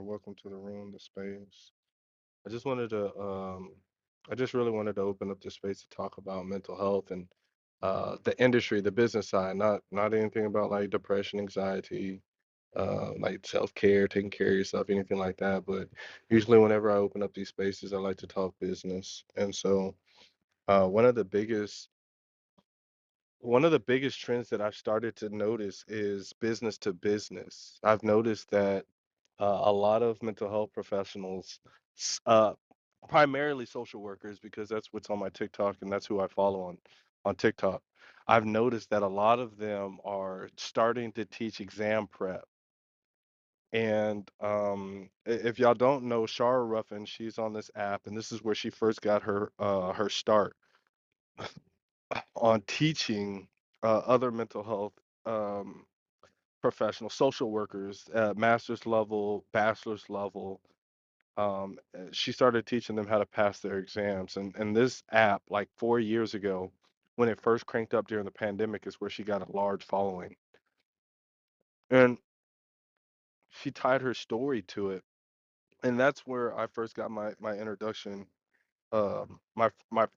or welcome to the room, the space. I just wanted to, I just really wanted to open up the space to talk about mental health and the industry, the business side, not anything about like depression, anxiety, like self-care, taking care of yourself, anything like that. But usually, whenever I open up these spaces, I like to talk business. And so, uh, one of the biggest one of the biggest trends that I've started to notice is business to business. I've noticed that a lot of mental health professionals, s- uh, primarily social workers, because that's what's on my TikTok and that's who I follow on TikTok. I've noticed that a lot of them are starting to teach exam prep. And if y'all don't know Shara Ruffin, she's on this app, and this is where she first got her start on teaching other mental health um, professionals, social workers, master's level, bachelor's level. She started teaching them how to pass their exams. And this app, like 4 years ago, when it first cranked up during the pandemic, is where she got a large following. And she tied her story to it. And that's where I first got my introduction,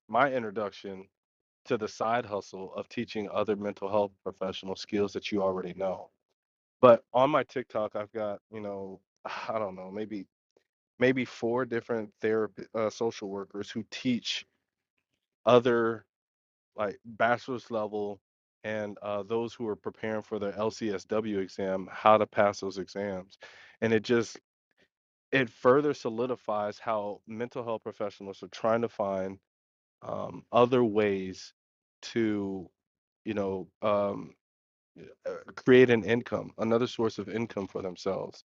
my introduction to the side hustle of teaching other mental health professional skills that you already know. But on my TikTok, I've got, I don't know, maybe four different therapy social workers who teach other like bachelor's level and those who are preparing for their LCSW exam how to pass those exams. And it further solidifies how mental health professionals are trying to find other ways to, you know, create an income, another source of income for themselves.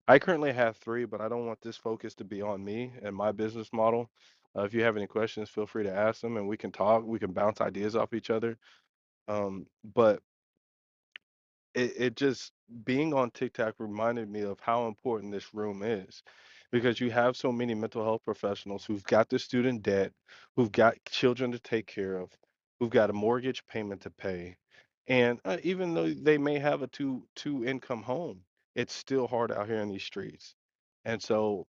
I currently have three, but I don't want this focus to be on me and my business model. If you have any questions, feel free to ask them and we can talk. We can bounce ideas off each other. But it just being on TikTok reminded me of how important this room is because you have so many mental health professionals who've got the student debt, who've got children to take care of, who've got a mortgage payment to pay. And even though they may have a two income home, it's still hard out here in these streets. And so,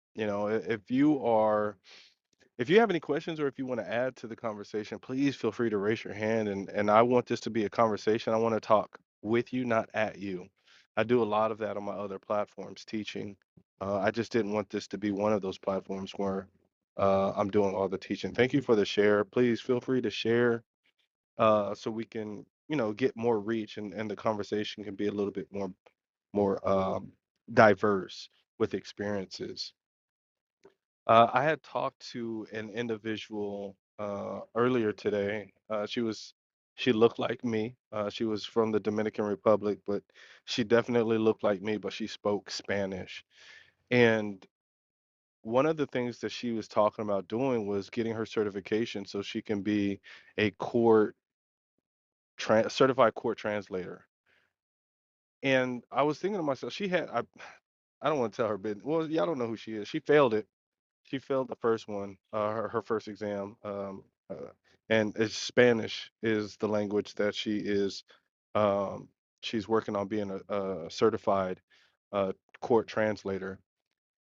if you have any questions or if you want to add to the conversation, please feel free to raise your hand. And I want this to be a conversation. I want to talk with you, not at you. I do a lot of that on my other platforms, teaching. I just didn't want this to be one of those platforms where I'm doing all the teaching. Thank you for the share. Please feel free to share so we can, get more reach and the conversation can be a little bit more diverse with experiences. I had talked to an individual earlier today. She looked like me. She was from the Dominican Republic, but she definitely looked like me, but she spoke Spanish. And one of the things that she was talking about doing was getting her certification so she can be a certified court translator. And I was thinking to myself, I don't want to tell her business. Well, y'all don't know who she is. She failed it. She failed the first one, her first exam, and Spanish is the language that um, she's working on being a certified uh, court translator.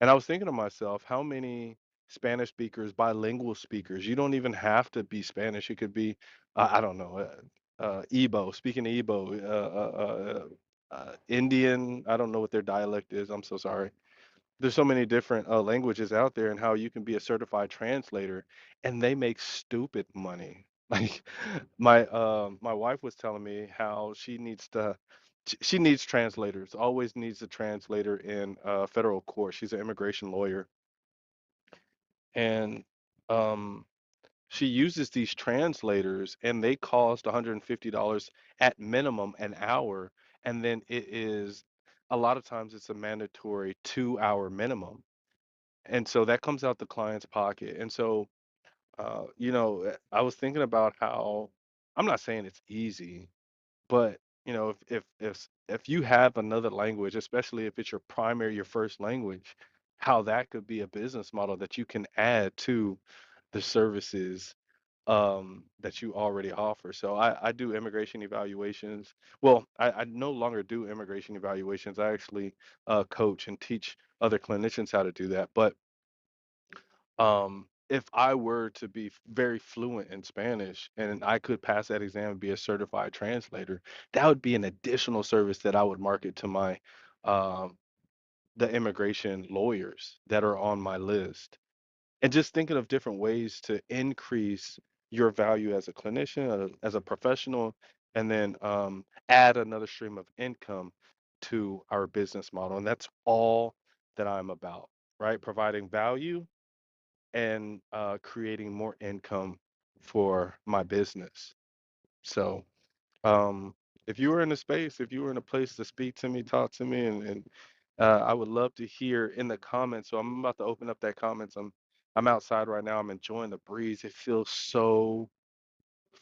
And I was thinking to myself, how many Spanish speakers, bilingual speakers, you don't even have to be Spanish. It could be, I don't know, Igbo, speaking Igbo, Indian. I don't know what their dialect is. I'm so sorry. There's so many different languages out there and how you can be a certified translator and they make stupid money. Like my wife was telling me how she needs translators, always needs a translator in federal court. She's an immigration lawyer and um she uses these translators and they cost $150 at minimum an hour, and then it is a lot of times it's a mandatory 2 hour minimum, and so that comes out the client's pocket. And so I was thinking about how I'm not saying it's easy, but if you have another language, especially if it's your primary, your first language, how that could be a business model that you can add to the services that you already offer. So I do immigration evaluations. Well, I no longer do immigration evaluations. I actually coach and teach other clinicians how to do that. But if I were to be very fluent in Spanish and I could pass that exam and be a certified translator, that would be an additional service that I would market to my um, the immigration lawyers that are on my list. And just thinking of different ways to increase your value as a clinician, as a professional, and then add another stream of income to our business model. And that's all that I'm about, right? Providing value and creating more income for my business. So, um, if you were in a space, if you were in a place to speak to me, talk to me, and I would love to hear in the comments. So I'm about to open up that comments. I'm outside right now. I'm enjoying the breeze. It feels so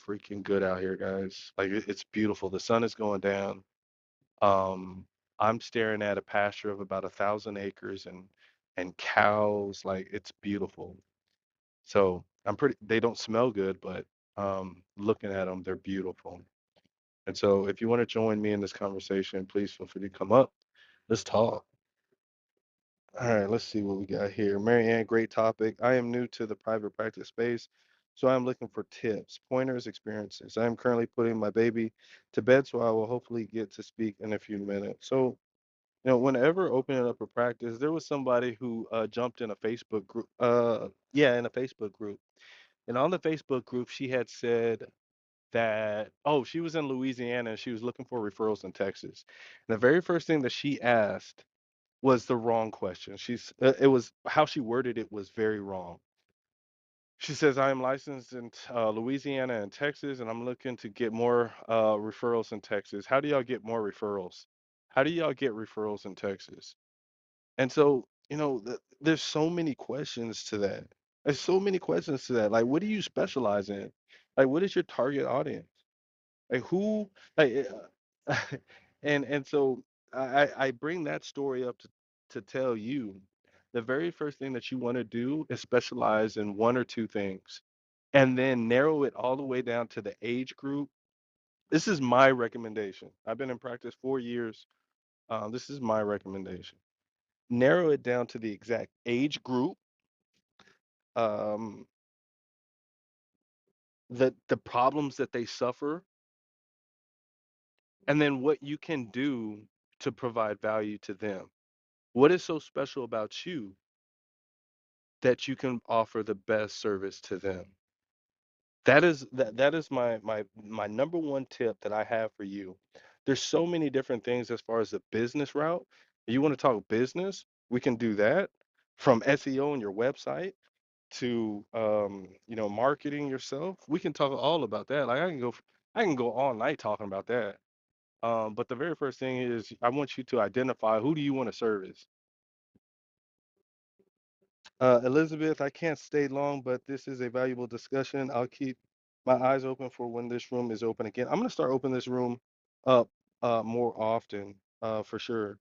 freaking good out here, guys. Like it's beautiful. The sun is going down. Um, I'm staring at a pasture of about 1,000 acres and cows. Like it's beautiful. So I'm pretty. They don't smell good, but looking at them, they're beautiful. And so, if you want to join me in this conversation, please feel free to come up. Let's talk. All right, let's see what we got here. Mary Ann, great topic. I am new to the private practice space, so I'm looking for tips, pointers, experiences. I am currently putting my baby to bed, so I will hopefully get to speak in a few minutes. So, whenever opening up a practice, there was somebody who jumped in a Facebook group. Yeah, in a Facebook group. And on the Facebook group, she had said that, oh, she was in Louisiana and she was looking for referrals in Texas. And the very first thing that she asked was the wrong question. It was how she worded it was very wrong. She says, I am licensed in Louisiana and Texas, and I'm looking to get more referrals in Texas. How do y'all get more referrals? How do y'all get referrals in Texas? And so, there's so many questions to that. There's so many questions to that. Like, what do you specialize in? Like, what is your target audience? Like who like and so I bring that story up to tell you the very first thing that you want to do is specialize in one or two things and then narrow it all the way down to the age group. This is my recommendation. I've been in practice 4 years. This is my recommendation. Narrow it down to the exact age group, um, the problems that they suffer, and then what you can do to provide value to them. What is so special about you that you can offer the best service to them? That is my number one tip that I have for you. There's so many different things as far as the business route. You want to talk business? We can do that from SEO on your website to marketing yourself. We can talk all about that. Like I can go all night talking about that. But the very first thing is I want you to identify who do you want to service. Elizabeth, I can't stay long, but this is a valuable discussion. I'll keep my eyes open for when this room is open again. I'm gonna start opening this room up more often, for sure.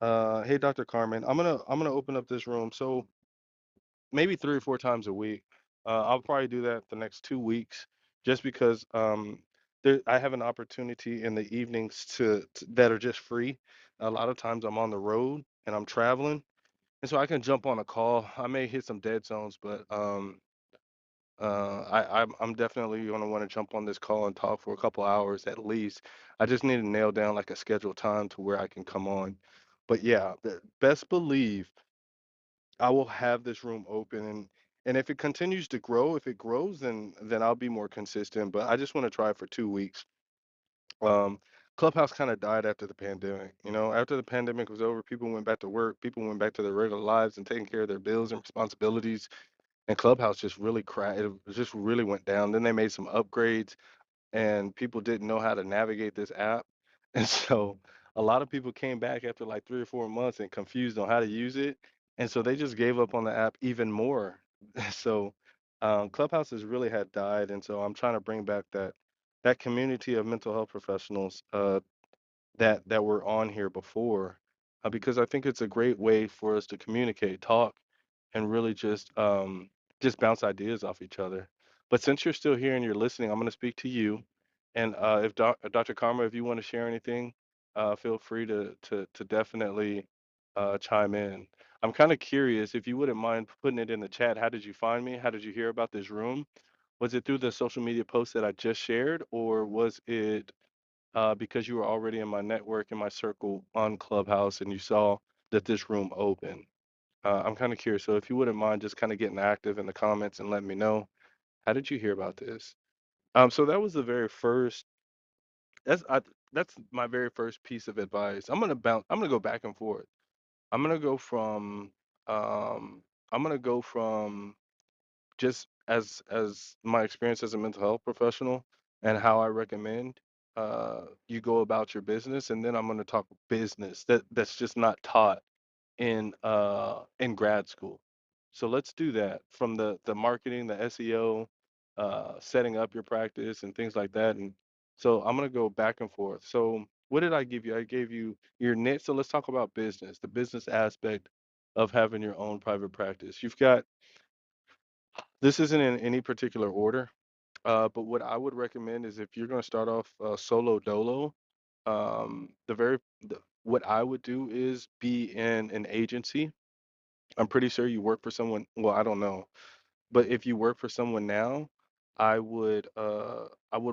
Hey, Dr. Carmen, I'm gonna open up this room. So maybe 3 or 4 times a week. I'll probably do that the next 2 weeks, just because I have an opportunity in the evenings that are just free. A lot of times I'm on the road and I'm traveling. And so I can jump on a call. I may hit some dead zones, but I'm definitely gonna want to jump on this call and talk for a couple hours at least. I just need to nail down like a scheduled time to where I can come on. But yeah, best believe I will have this room open, and if it continues to grow, if it grows, then I'll be more consistent. But I just want to try it for 2 weeks. Um, Clubhouse kind of died after the pandemic. After the pandemic was over, people went back to work, people went back to their regular lives and taking care of their bills and responsibilities. And Clubhouse just really crashed. It just really went down. Then they made some upgrades, and people didn't know how to navigate this app. And so a lot of people came back after like 3 or 4 months and confused on how to use it. And so they just gave up on the app even more. So Clubhouse has really had died. And so I'm trying to bring back that community of mental health professionals that were on here before, because I think it's a great way for us to communicate, talk, and really just bounce ideas off each other. But since you're still here and you're listening, I'm going to speak to you. And if Dr. Karma, if you want to share anything, feel free to definitely chime in. I'm kind of curious if you wouldn't mind putting it in the chat. How did you find me? How did you hear about this room? Was it through the social media post that I just shared, or was it because you were already in my network, in my circle on Clubhouse, and you saw that this room open? I'm kind of curious. So if you wouldn't mind just kind of getting active in the comments and letting me know, how did you hear about this? So that was the very first. That's I, that's my very first piece of advice. I'm gonna bounce. I'm gonna go back and forth. I'm gonna go from. Um, I'm gonna go from just as my experience as a mental health professional and how I recommend you go about your business, and then I'm gonna talk business that's just not taught in grad school. So let's do that from the marketing, the SEO, setting up your practice and things like that. And so I'm gonna go back and forth. So what did I give you? I gave you your niche. So let's talk about business, the business aspect of having your own private practice. You've got this isn't in any particular order, but what I would recommend is if you're going to start off solo dolo, what I would do is be in an agency. I'm pretty sure you work for someone. Well, I don't know, but if you work for someone now, I would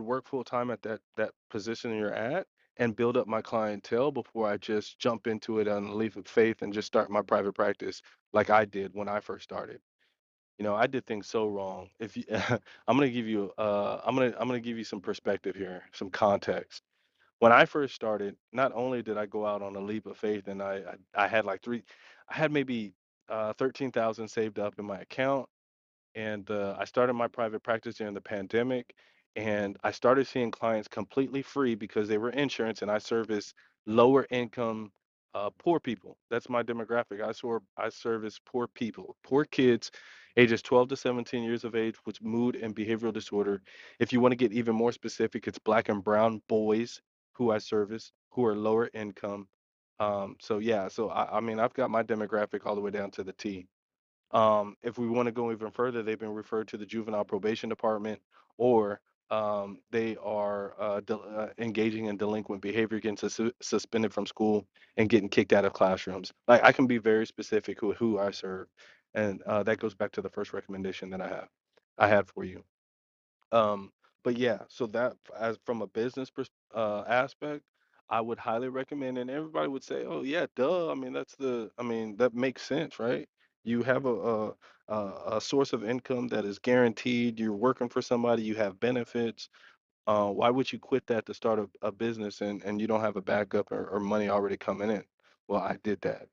work full time at that position you're at and build up my clientele before I just jump into it on a leap of faith and just start my private practice like I did when I first started. I did things so wrong. If you, I'm gonna give you some perspective here, some context. When I first started, not only did I go out on a leap of faith and I had like I had maybe 13,000 saved up in my account, and I started my private practice during the pandemic, and I started seeing clients completely free because they were insurance, and I service lower income, poor people. That's my demographic. I service poor people, poor kids, ages 12 to 17 years of age, with mood and behavioral disorder. If you want to get even more specific, it's black and brown boys who I service who are lower income. So yeah, I mean, I've got my demographic all the way down to the T. If we want to go even further, they've been referred to the juvenile probation department, or they are engaging in delinquent behavior, getting suspended from school and getting kicked out of classrooms. Like I can be very specific who I serve, and that goes back to the first recommendation that I had for you. Um, but yeah, so that as from a business aspect, I would highly recommend, and everybody would say, "Oh yeah, duh." I mean, that makes sense, right? You have a source of income that is guaranteed. You're working for somebody. You have benefits. Why would you quit that to start a business and you don't have a backup or money already coming in? Well, I did that,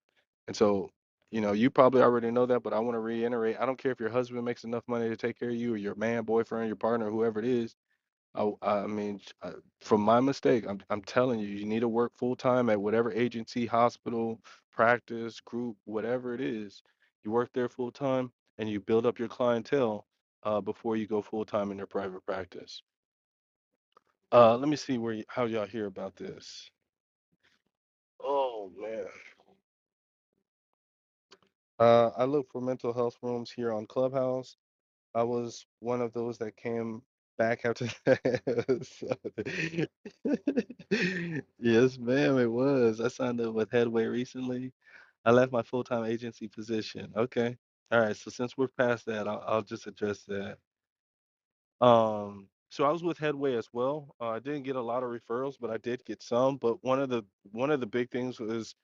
and so. You probably already know that, but I want to reiterate. I don't care if your husband makes enough money to take care of you, or your man, boyfriend, your partner, whoever it is. I mean, from my mistake, I'm telling you, you need to work full time at whatever agency, hospital, practice, group, whatever it is. You work there full time and you build up your clientele before you go full time in your private practice. Let me see how y'all hear about this. Oh man. I look for mental health rooms here on Clubhouse. I was one of those that came back after that. Yes, ma'am, it was. I signed up with Headway recently. I left my full-time agency position. Okay. All right. So since we're past that, I'll just address that. So I was with Headway as well. I didn't get a lot of referrals, but I did get some. But one of the big things was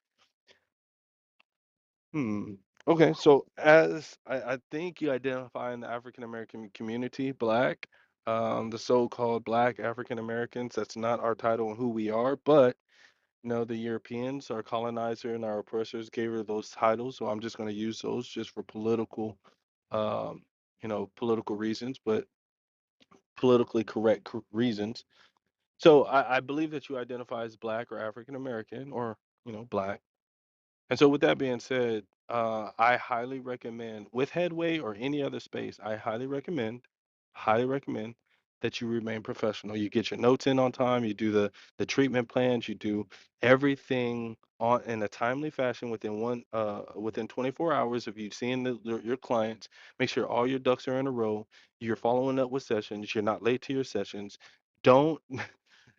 Hmm. Okay, so as I think you identify in the African American community, Black, the so-called Black African Americans, that's not our title and who we are, but the Europeans, our colonizer and our oppressors gave her those titles, so I'm just going to use those just for um, political reasons, but politically correct reasons. So I believe that you identify as Black or African American or, Black. And so, with that being said, I highly recommend with Headway or any other space, I highly recommend that you remain professional. You get your notes in on time. You do the treatment plans. You do everything on in a timely fashion within 24 hours of you seeing your clients. Make sure all your ducks are in a row. You're following up with sessions. You're not late to your sessions. Don't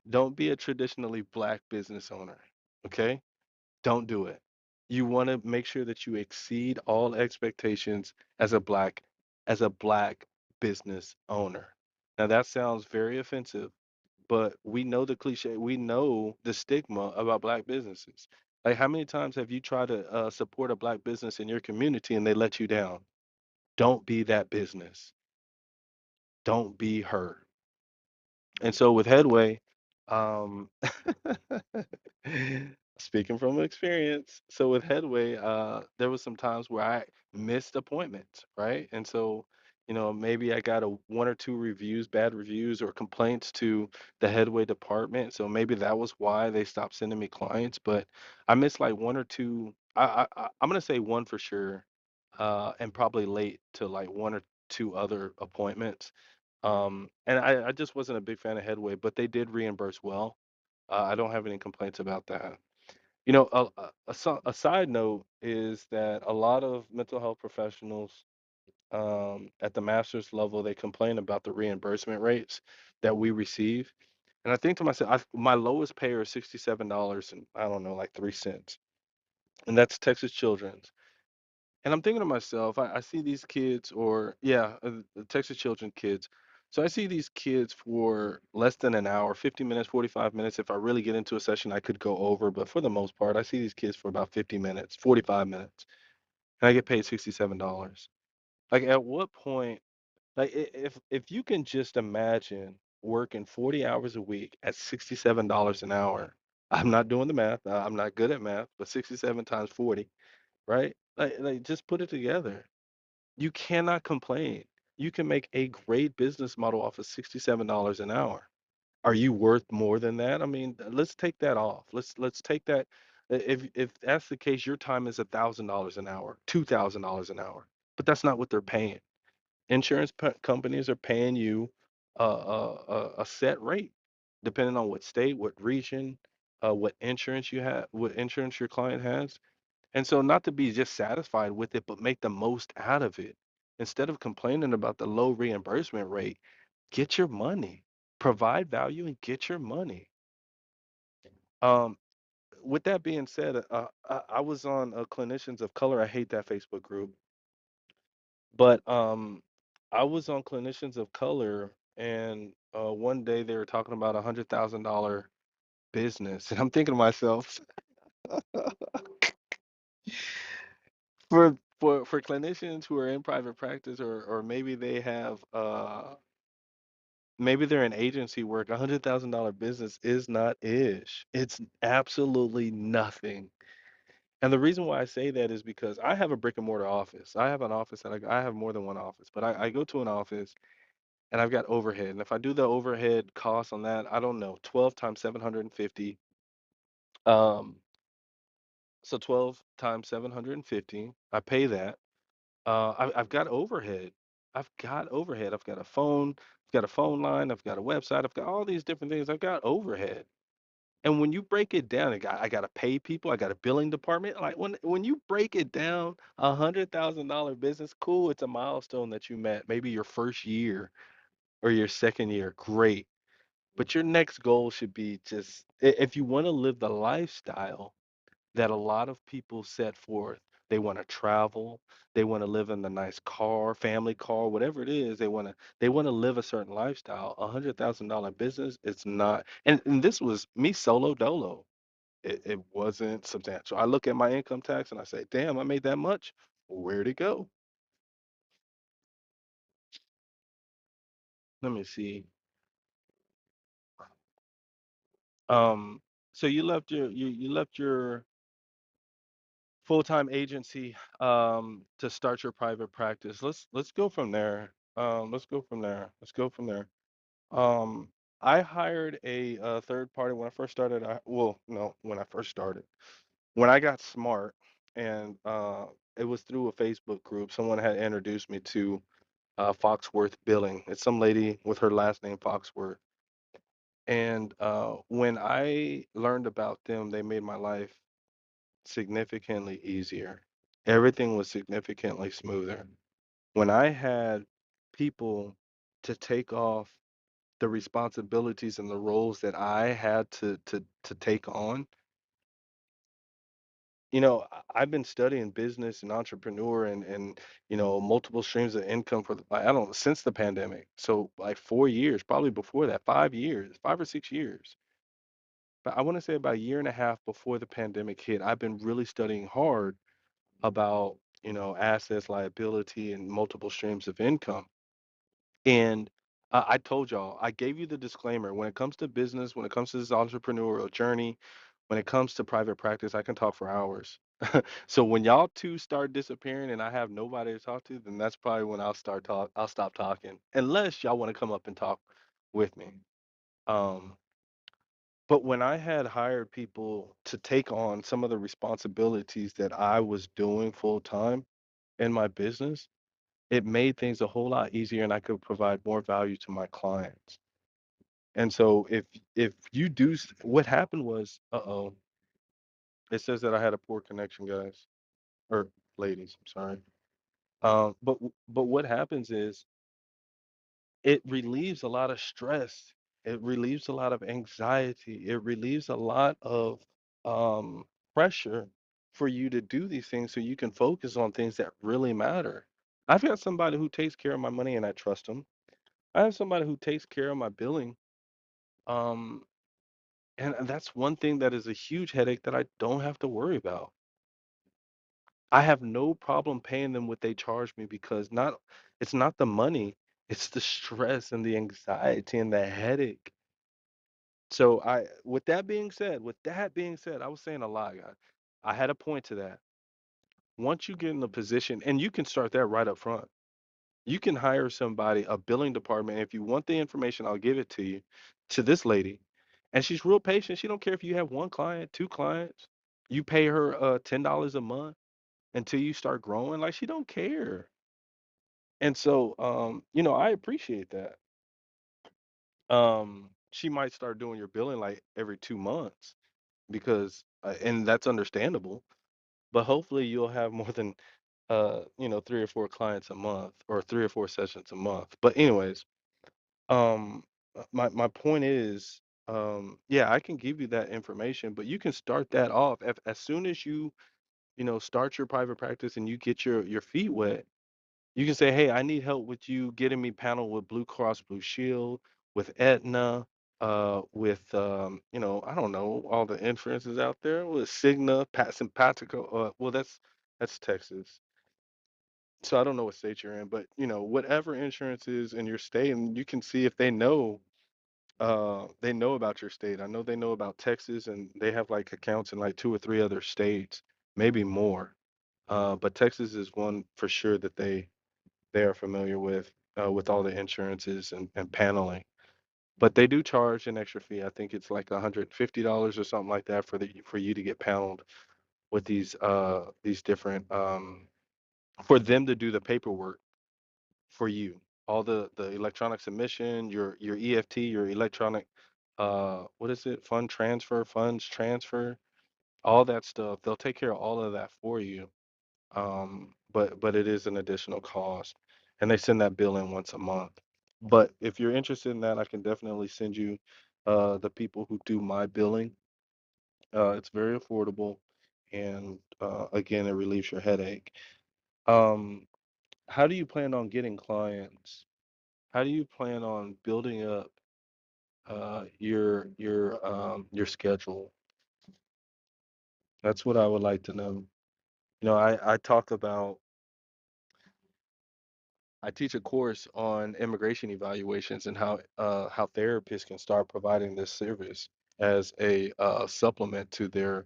don't be a traditionally Black business owner. Okay, don't do it. You want to make sure that you exceed all expectations as a black business owner. Now that sounds very offensive, but we know the cliche, we know the stigma about black businesses. Like how many times have you tried to support a black business in your community and they let you down? Don't be that business. Don't be her. And so with Headway, um, speaking from experience, so with Headway, there was some times where I missed appointments, right? And so, maybe I got a one or two reviews, bad reviews or complaints to the Headway department. So maybe that was why they stopped sending me clients. But I missed like one or two. I'm gonna say one for sure, and probably late to like one or two other appointments. And I just wasn't a big fan of Headway, but they did reimburse well. I don't have any complaints about that. A side note is that a lot of mental health professionals at the master's level, they complain about the reimbursement rates that we receive. And I think to myself, my lowest payer is $67 and I don't know, like 3 cents. And that's Texas Children's. And I'm thinking to myself, I see these kids, or yeah, the Texas Children kids. So I see these kids for less than an hour, 50 minutes, 45 minutes. If I really get into a session, I could go over, but for the most part, I see these kids for about 50 minutes, 45 minutes, and I get paid $67. Like at what point, like if you can just imagine working 40 hours a week at $67 an hour. I'm not doing the math. I'm not good at math, but 67 times 40, right? Like just put it together. You cannot complain. You can make a great business model off of $67 an hour. Are you worth more than that? I mean, let's take that off. Let's take that. If that's the case, your time is $1,000 an hour, $2,000 an hour. But that's not what they're paying. Insurance companies are paying you a set rate, depending on what state, what region, what insurance you have, what insurance your client has. And so not to be just satisfied with it, but make the most out of it. Instead of complaining about the low reimbursement rate, get your money, provide value and get your money. Um, with that being said, I was on Clinicians of Color. I hate that Facebook group, but I was on Clinicians of Color, and one day they were talking about $100,000 business, and I'm thinking to myself, for clinicians who are in private practice, or maybe they have maybe they're in agency work, $100,000 business is not ish. It's absolutely nothing. And the reason why I say that is because I have a brick and mortar office. I have an office that I have more than one office, but I go to an office and I've got overhead. And if I do the overhead cost on that, I don't know, 12 times 750. Um, so 12 times 750, I pay that. I've got overhead. I've got overhead. I've got a phone. I've got a phone line. I've got a website. I've got all these different things. I've got overhead. And when you break it down, I got to pay people. I got a billing department. Like when you break it down, $100,000 business, cool. It's a milestone that you met. Maybe your first year or your second year, great. But your next goal should be just if you want to live the lifestyle that a lot of people set forth. They want to travel, they want to live in the nice car, family car, whatever it is. They want to live a certain lifestyle. $100,000 business, it's not. And this was me solo dolo. It wasn't substantial. I look at my income tax and I say, damn, I made that much. Where'd it go? Let me see. Um, so you left your full-time agency to start your private practice. Let's go from there. Let's go from there. Let's go from there. Um, I hired a third party when I first started. Well, no, when I first started, when I got smart, and it was through a Facebook group. Someone had introduced me to Foxworth Billing. It's some lady with her last name Foxworth. And when I learned about them, they made my life significantly easier. Everything was significantly smoother. When I had people to take off the responsibilities and the roles that I had to take on, I've been studying business and entrepreneur and multiple streams of income for I don't know, since the pandemic. So like 4 years, probably before that, 5 years, 5 or 6 years. But I want to say about a year and a half before the pandemic hit, I've been really studying hard about, assets, liability, and multiple streams of income. And I told y'all, I gave you the disclaimer when it comes to business, when it comes to this entrepreneurial journey, when it comes to private practice, I can talk for hours. So when y'all two start disappearing and I have nobody to talk to, then that's probably when I'll stop talking. Unless y'all want to come up and talk with me. Um, but when I had hired people to take on some of the responsibilities that I was doing full time in my business, it made things a whole lot easier and I could provide more value to my clients. And so if you do what happened was, uh-oh, it says that I had a poor connection, guys or ladies, I'm sorry. But what happens is it relieves a lot of stress. It relieves a lot of anxiety. It relieves a lot of um, pressure for you to do these things so you can focus on things that really matter. I've got somebody who takes care of my money and I trust them. I have somebody who takes care of my billing. Um, and that's one thing that is a huge headache that I don't have to worry about. I have no problem paying them what they charge me because it's not the money, it's the stress and the anxiety and the headache. So with that being said, I was saying a lot, guys. I had a point to that. Once you get in the position, and you can start that right up front. You can hire somebody, a billing department. If you want the information, I'll give it to you, to this lady. And she's real patient. She don't care if you have one client, two clients. You pay her $10 a month until you start growing. Like she don't care. And so I appreciate that. She might start doing your billing like every 2 months because and that's understandable. But hopefully you'll have more than 3 or 4 clients a month or 3 or 4 sessions a month. But anyways, my point is, yeah, I can give you that information, but you can start that off as soon as start your private practice and you get your feet wet. You can say, hey, I need help with you getting me panel with Blue Cross Blue Shield, with Aetna, with I don't know, all the insurances out there, with Cigna, Pat Simpatico. Well, that's Texas. So I don't know what state you're in, but whatever insurance is in your state, and you can see if they know about your state. I know they know about Texas, and they have like accounts in like 2 or 3 other states, maybe more. But Texas is one for sure that they are familiar with all the insurances and paneling. But they do charge an extra fee. I think it's like $150 or something like that for you to get paneled with these different for them to do the paperwork for you. All the electronic submission, your EFT, your electronic what is it? Funds transfer, all that stuff. They'll take care of all of that for you. But it is an additional cost, and they send that bill in once a month. But if you're interested in that, I can definitely send you the people who do my billing. It's very affordable, and again, it relieves your headache. Um, how do you plan on getting clients? How do you plan on building up your schedule? That's what I would like to know. I talk about I teach a course on immigration evaluations and how therapists can start providing this service as a supplement to their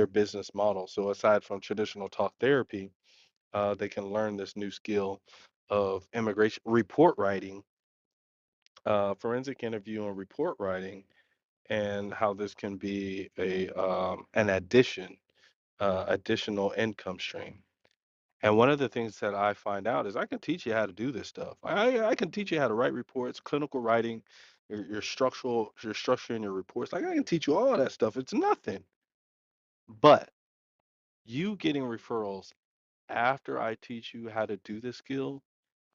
business model. So aside from traditional talk therapy, they can learn this new skill of immigration report writing, forensic interview and report writing, and how this can be an additional income stream. And one of the things that I find out is I can teach you how to do this stuff. I can teach you how to write reports, clinical writing, your structuring your reports. Like I can teach you all that stuff. It's nothing. But you getting referrals after I teach you how to do this skill,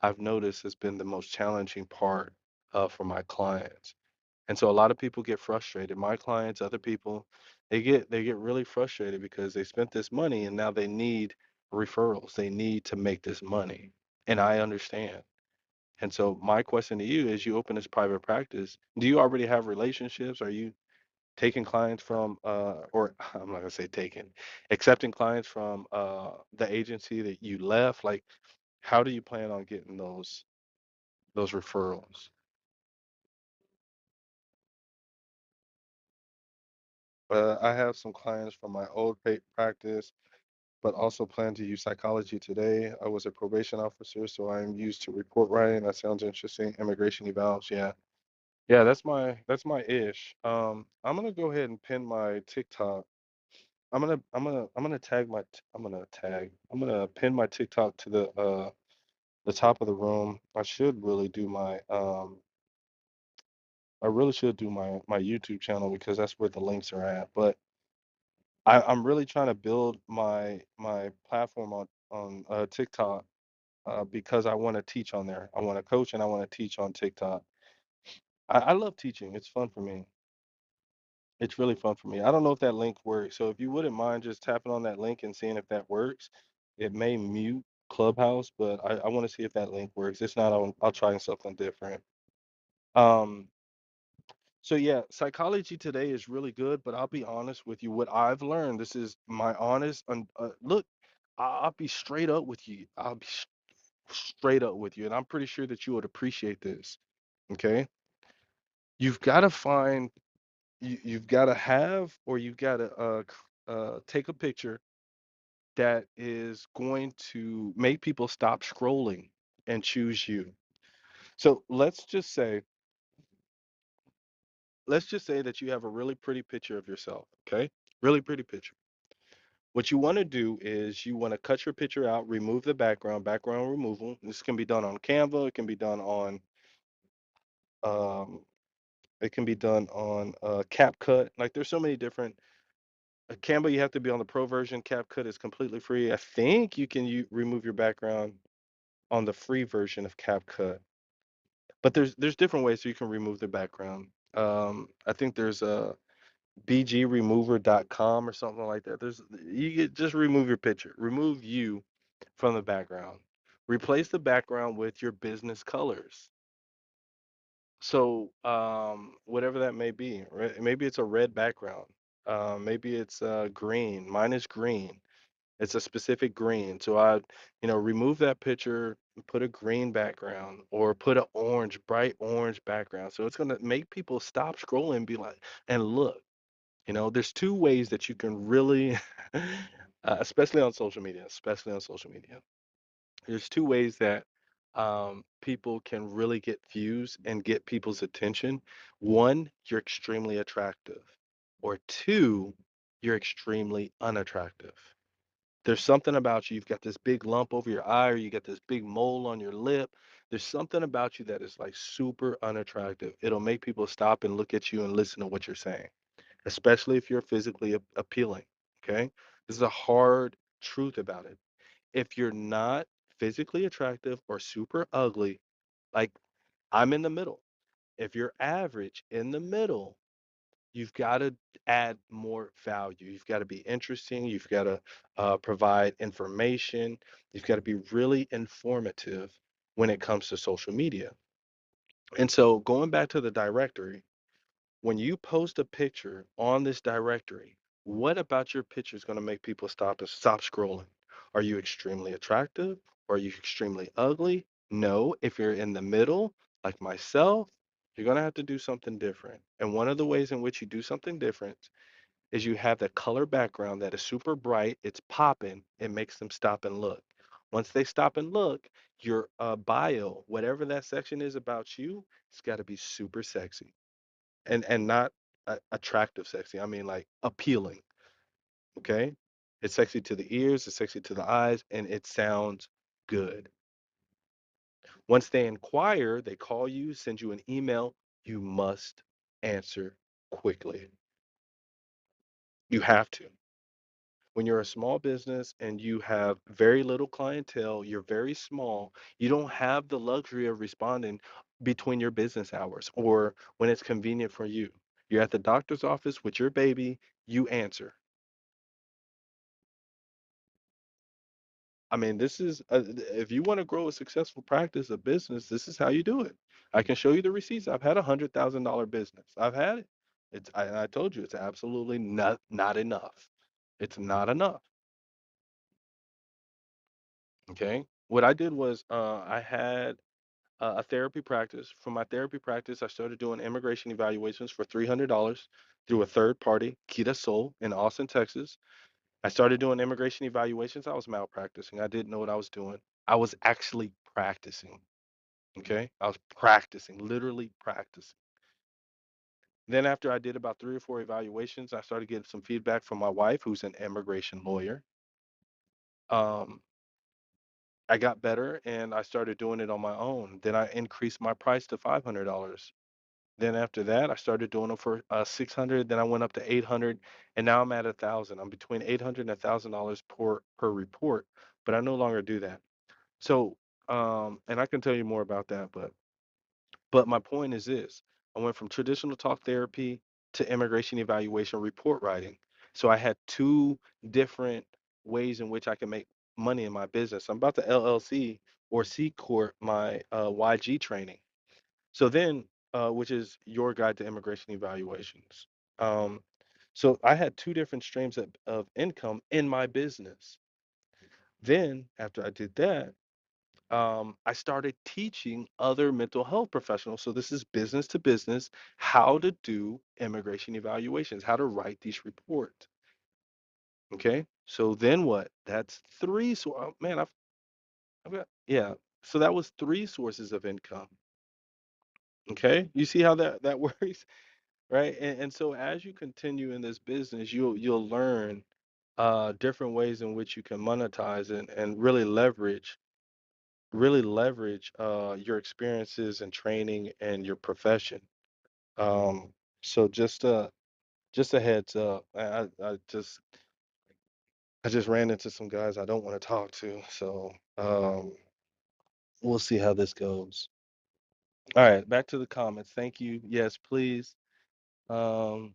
I've noticed has been the most challenging part for my clients. And so a lot of people get frustrated. My clients, other people, they get really frustrated because they spent this money and now they need referrals. They need to make this money. And I understand. And so my question to you is you open this private practice, do you already have relationships? Are you taking clients from or I'm not gonna say taking, accepting clients from the agency that you left? Like how do you plan on getting those referrals? I have some clients from my old practice, but also plan to use psychology today. I was a probation officer, so I'm used to report writing. That sounds interesting. Immigration evals, yeah. Yeah, that's my ish. I'm gonna go ahead and pin my TikTok. I'm gonna pin my TikTok to the top of the room. I really should do my YouTube channel because that's where the links are at. But I'm really trying to build my platform on TikTok because I want to teach on there. I want to coach and I want to teach on TikTok. I love teaching. It's fun for me. It's really fun for me. I don't know if that link works. So if you wouldn't mind just tapping on that link and seeing if that works, it may mute Clubhouse, but I want to see if that link works. If not, I'll try something different. Um, so yeah, psychology today is really good, but I'll be honest with you. What I've learned, this is my honest, look, I'll be straight up with you. I'll be straight up with you, and I'm pretty sure that you would appreciate this. Okay, you've got to find you've got to have or you've got to take a picture that is going to make people stop scrolling and choose you. So let's just say that you have a really pretty picture of yourself, okay? Really pretty picture. What you want to do is you want to cut your picture out, remove the background removal. This can be done on Canva, um, it can be done on CapCut. Like there's so many different Canva, you have to be on the pro version. CapCut is completely free. I think you can remove your background on the free version of CapCut. But there's different ways so you can remove the background. I think there's a bgremover.com or something like that. You get just remove your picture, remove you from the background, replace the background with your business colors. So whatever that may be, right? Maybe it's a red background. Maybe it's green. Mine is green. It's a specific green. So remove that picture, put a green background, or put a bright orange background. So it's gonna make people stop scrolling and be like, and look. There's two ways that you can really, especially on social media. There's two ways that people can really get views and get people's attention. One, you're extremely attractive, or two, you're extremely unattractive. There's something about you. You've got this big lump over your eye, or you got this big mole on your lip. There's something about you that is like super unattractive. It'll make people stop and look at you and listen to what you're saying, especially if you're physically appealing. Okay. This is a hard truth about it. If you're not physically attractive or super ugly, like I'm in the middle. If you're average in the middle, you've got to add more value. You've got to be interesting. You've got to provide information. You've got to be really informative when it comes to social media. And so, going back to the directory, when you post a picture on this directory, what about your picture is going to make people stop scrolling? Are you extremely attractive? Or are you extremely ugly? No. If you're in the middle, like myself, you're going to have to do something different. And one of the ways in which you do something different is you have the color background that is super bright, it's popping, it makes them stop and look. Once they stop and look, your bio, whatever that section is about you, it's got to be super sexy and not attractive sexy. I mean like appealing. Okay, it's sexy to the ears, it's sexy to the eyes, and it sounds good. Once they inquire, they call you, send you an email. You must answer quickly. You have to. When you're a small business and you have very little clientele, you're very small, you don't have the luxury of responding. between your business hours or when it's convenient for you. You're at the doctor's office with your baby, you answer. I mean, this is if you want to grow a successful practice of business, this is how you do it. I can show you the receipts. I've had $100,000 business. I've had it. I told you it's absolutely not enough. It's not enough. Okay. What I did was I had a therapy practice. For my therapy practice, I started doing immigration evaluations for $300 through a third party, Kita Soul in Austin, Texas. I started doing immigration evaluations. I was malpracticing. I didn't know what I was doing. I was actually practicing. Okay. I was practicing, literally practicing. Then, after I did about three or four evaluations, I started getting some feedback from my wife, who's an immigration lawyer. Um, I got better and I started doing it on my own. Then I increased my price to $500. Then after that, I started doing them for 600. Then I went up to 800, and now I'm at 1,000. I'm between 800 and $1,000 per report, but I no longer do that. So, and I can tell you more about that, but my point is this: I went from traditional talk therapy to immigration evaluation report writing. So I had two different ways in which I can make money in my business. I'm about to LLC or C corp my YG training. So then, which is your guide to immigration evaluations. Um, so I had two different streams of income in my business. Then, after I did that, I started teaching other mental health professionals. So this is business to business, how to do immigration evaluations, how to write these reports. Okay. So then what? That's three. So man, I've got yeah. So that was three sources of income. Okay. You see how that works? Right? And so as you continue in this business, you'll learn different ways in which you can monetize and really leverage your experiences and training and your profession. Um, so just a heads up. I just ran into some guys I don't want to talk to. So we'll see how this goes. All right, back to the comments. Thank you. Yes, please. Um,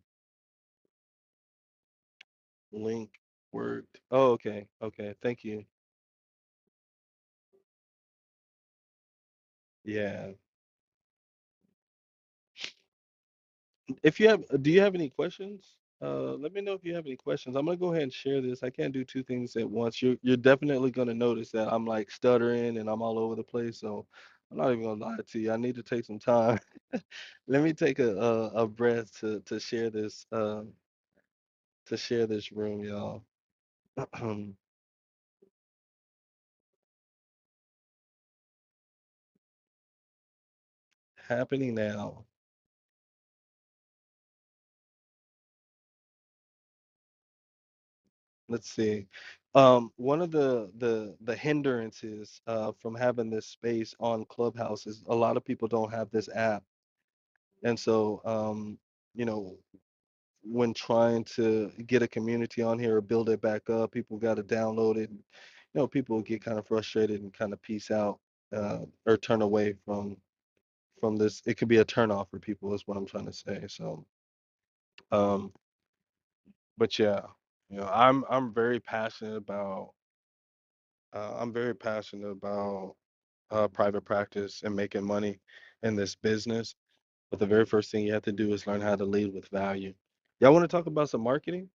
link worked. Oh, okay. Okay. Thank you. Yeah. If you have, do you have any questions? Let me know if you have any questions. I'm gonna go ahead and share this. I can't do two things at once. You're definitely gonna notice that I'm like stuttering and I'm all over the place. So I'm not even gonna lie to you. I need to take some time. Let me take a breath to share this to share this room, y'all. Happening now. Let's see. One of the hindrances from having this space on Clubhouse is a lot of people don't have this app. And so, you know, when trying to get a community on here or build it back up, people got to download it. People get kind of frustrated and kind of peace out or turn away from this. It could be a turn off for people, is what I'm trying to say. So, um, but yeah, I'm very passionate about private practice and making money in this business. But the very first thing you have to do is learn how to lead with value. Y'all want to talk about some marketing?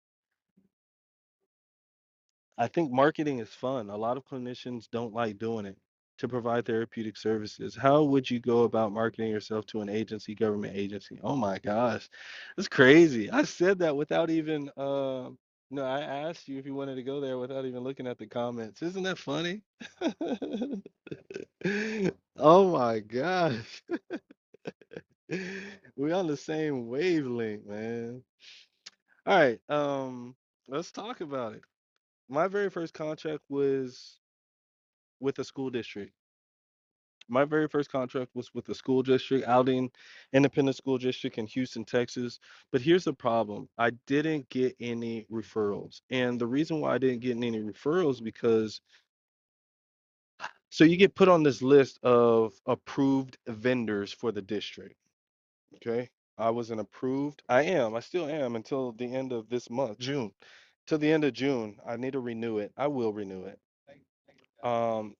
I think marketing is fun. A lot of clinicians don't like doing it to provide therapeutic services. How would you go about marketing yourself to an agency, government agency? Oh my gosh, that's crazy. I said that without even, no, I asked you if you wanted to go there without even looking at the comments. Isn't that funny? Oh my gosh. We're on the same wavelength, man. All right, let's talk about it. My very first contract was with a school district. My very first contract was with a school district, Aldine Independent School District in Houston, Texas. But here's the problem. I didn't get any referrals. And the reason why I didn't get any referrals because So you get put on this list of approved vendors for the district. Okay. I was an approved, I still am until the end of this month, June. Till the end of June. I need to renew it. I will renew it.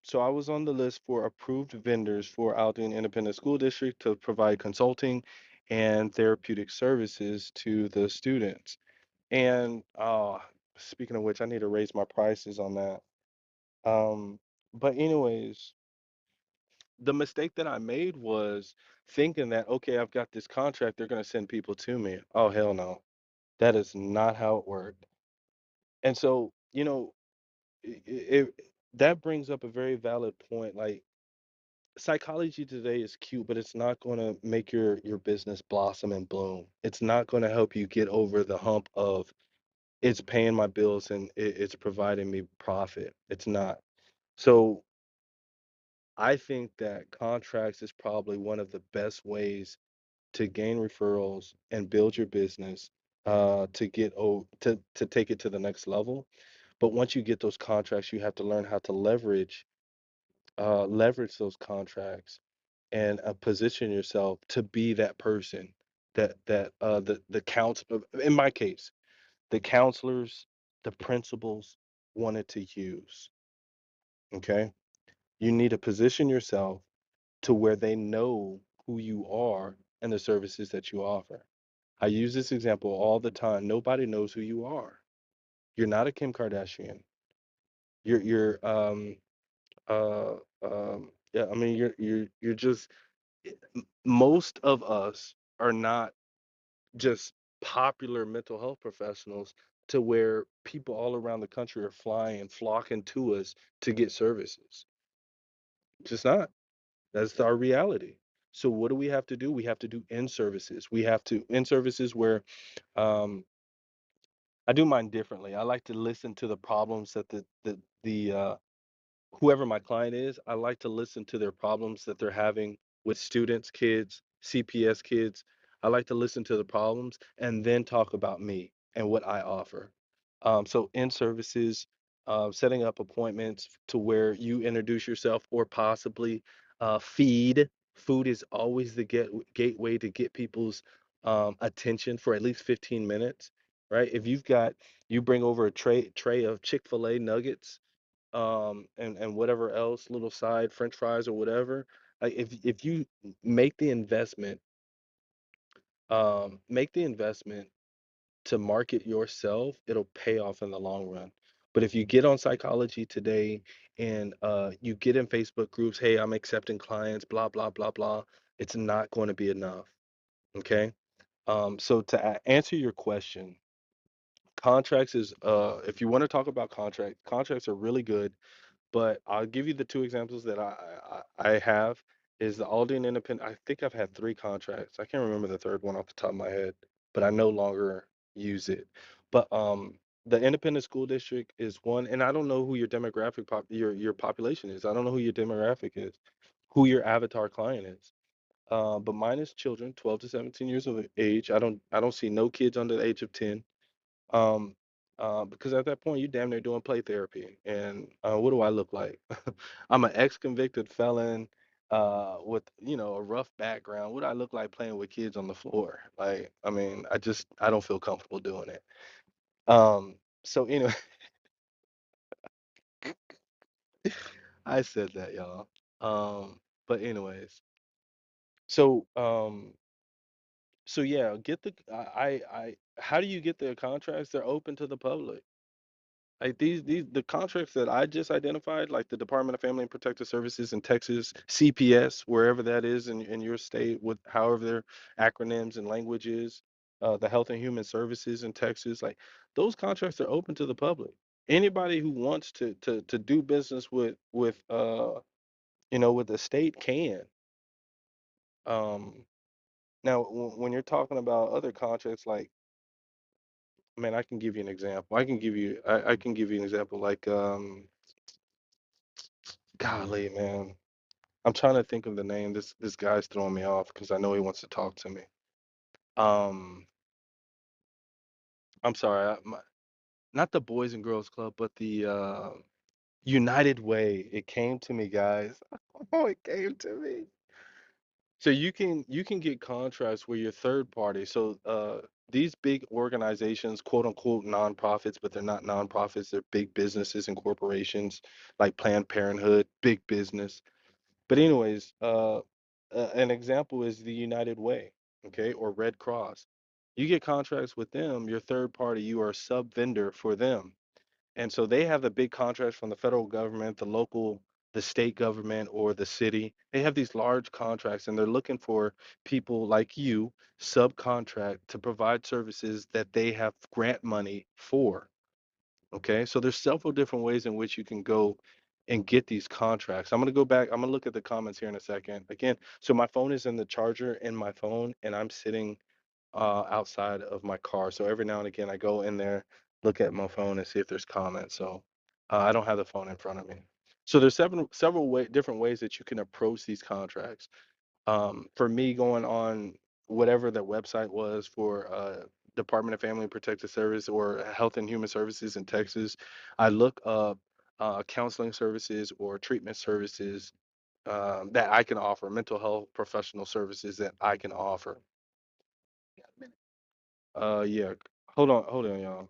So I was on the list for approved vendors for Aldine Independent School District to provide consulting and therapeutic services to the students. And speaking of which, I need to raise my prices on that. Um, but anyways, the mistake that I made was thinking that, okay, I've got this contract, they're going to send people to me. Oh, hell no. That is not how it worked. And so, that brings up a very valid point. Like, psychology today is cute, but it's not going to make your business blossom and bloom. It's not going to help you get over the hump of it's paying my bills and it's providing me profit. It's not. So I think that contracts is probably one of the best ways to gain referrals and build your business to take it to the next level. But once you get those contracts, you have to learn how to leverage those contracts and position yourself to be that person that the counsel in my case the counselors, the principals wanted to use. Okay, you need to position yourself to where they know who you are and the services that you offer. I use this example all the time. Nobody knows who you are. You're not a Kim Kardashian. You're uh yeah, I mean you're just most of us are not just popular mental health professionals to where people all around the country are flying and flocking to us to get services. Just not. That's our reality. So what do we have to do? We have to do in services. We have to in services where um, I do mine differently. I like to listen to the problems that the whoever my client is, I like to listen to their problems that they're having with students, kids, CPS kids. I like to listen to the problems and then talk about me and what I offer. So in services, setting up appointments to where you introduce yourself or possibly feed. Food is always the gateway to get people's attention for at least 15 minutes, right? If you bring over a tray of Chick-fil-A nuggets and whatever else, little side French fries or whatever. Like if you make the investment to market yourself, it'll pay off in the long run. But if you get on Psychology Today and you get in Facebook groups, hey, I'm accepting clients, blah blah blah blah, it's not going to be enough. Okay. So to answer your question, contracts is if you want to talk about contracts are really good. But I'll give you the two examples that I have is the Aldian Independent. I think I've had three contracts. I can't remember the third one off the top of my head, but I no longer use it. But the independent school district is one, and I don't know who your your population is. I don't know who your demographic is, who your avatar client is. But mine is children, 12 to 17 years of age. I don't see no kids under the age of 10. Um, because at that point, you damn near doing play therapy. And what do I look like? I'm an ex-convicted felon with, a rough background. What do I look like playing with kids on the floor? Like, I mean, I don't feel comfortable doing it. Um, so anyway, I said that, y'all. But anyways, so yeah, get the how do you get the contracts? They're open to the public. Like these the contracts that I just identified, like the Department of Family and Protective Services in Texas, CPS, wherever that is in your state, with however their acronyms and language is, the Health and Human Services in Texas, like those contracts are open to the public. Anybody who wants to do business with the state can. Um, Now when you're talking about other contracts, like man, I can give you an example. I can give you an example like golly, man. I'm trying to think of the name. This guy's throwing me off because I know he wants to talk to me. Um, I'm sorry, not the Boys and Girls Club, but the United Way. It came to me, guys. Oh, it came to me. So you can get contracts where you're third party. So these big organizations, quote unquote nonprofits, but they're not nonprofits, they're big businesses and corporations like Planned Parenthood, big business. But anyways, an example is the United Way, okay, or Red Cross. You get contracts with them, you're third party, you are a sub vendor for them. And so they have the big contracts from the federal government, the local, the state government, or the city. They have these large contracts and they're looking for people like you, subcontract, to provide services that they have grant money for. Okay. So there's several different ways in which you can go and get these contracts. I'm going to go back. I'm going to look at the comments here in a second. Again, so my phone is in the charger in my phone and I'm sitting outside of my car. So every now and again, I go in there, look at my phone, and see if there's comments. So I don't have the phone in front of me. So there's different ways that you can approach these contracts. For me, going on whatever the website was for Department of Family and Protective Service or Health and Human Services in Texas, I look up counseling services or treatment services that I can offer, mental health professional services that I can offer. Yeah. Hold on, y'all.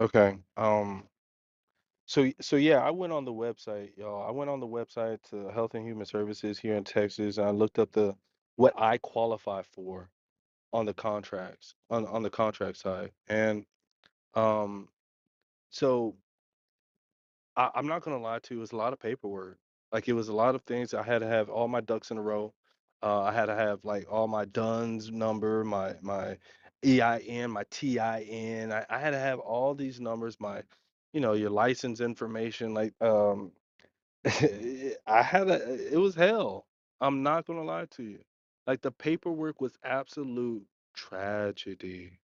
Okay. So yeah, I went on the website, y'all. I went on the website to Health and Human Services here in Texas, and I looked up the what I qualify for on the contracts on the contract side. And um so I'm not gonna lie to you, it was a lot of paperwork. Like it was a lot of things. I had to have all my ducks in a row. I had to have like all my DUNS number, my EIN, my TIN. I had to have all these numbers, my, your license information. Like it was hell. I'm not gonna lie to you. Like the paperwork was absolute tragedy.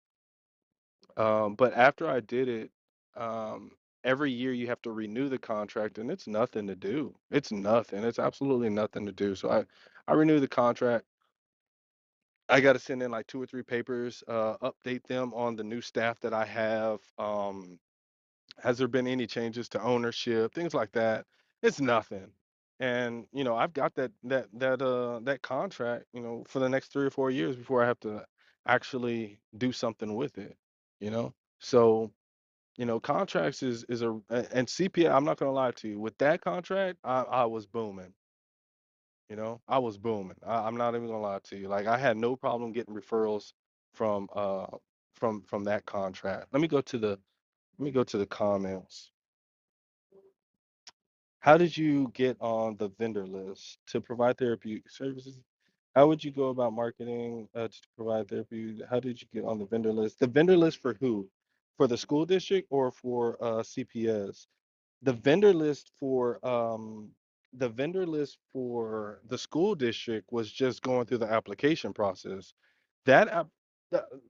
But after I did it, um, every year you have to renew the contract, and it's nothing to do. It's nothing. It's absolutely nothing to do. So I renew the contract. I got to send in like two or three papers, update them on the new staff that I have. Has there been any changes to ownership, things like that? It's nothing. And I've got that contract, for the next 3 or 4 years before I have to actually do something with it, you know? So, contracts is and CPA, I'm not gonna lie to you, with that contract, I was booming, I was booming. I'm not even gonna lie to you. Like I had no problem getting referrals from from that contract. Let me go to the comments. How did you get on the vendor list to provide therapeutic services? How would you go about marketing to provide therapy? How did you get on the vendor list? The vendor list for who? For the school district or for CPS? The vendor list for the school district was just going through the application process. That app,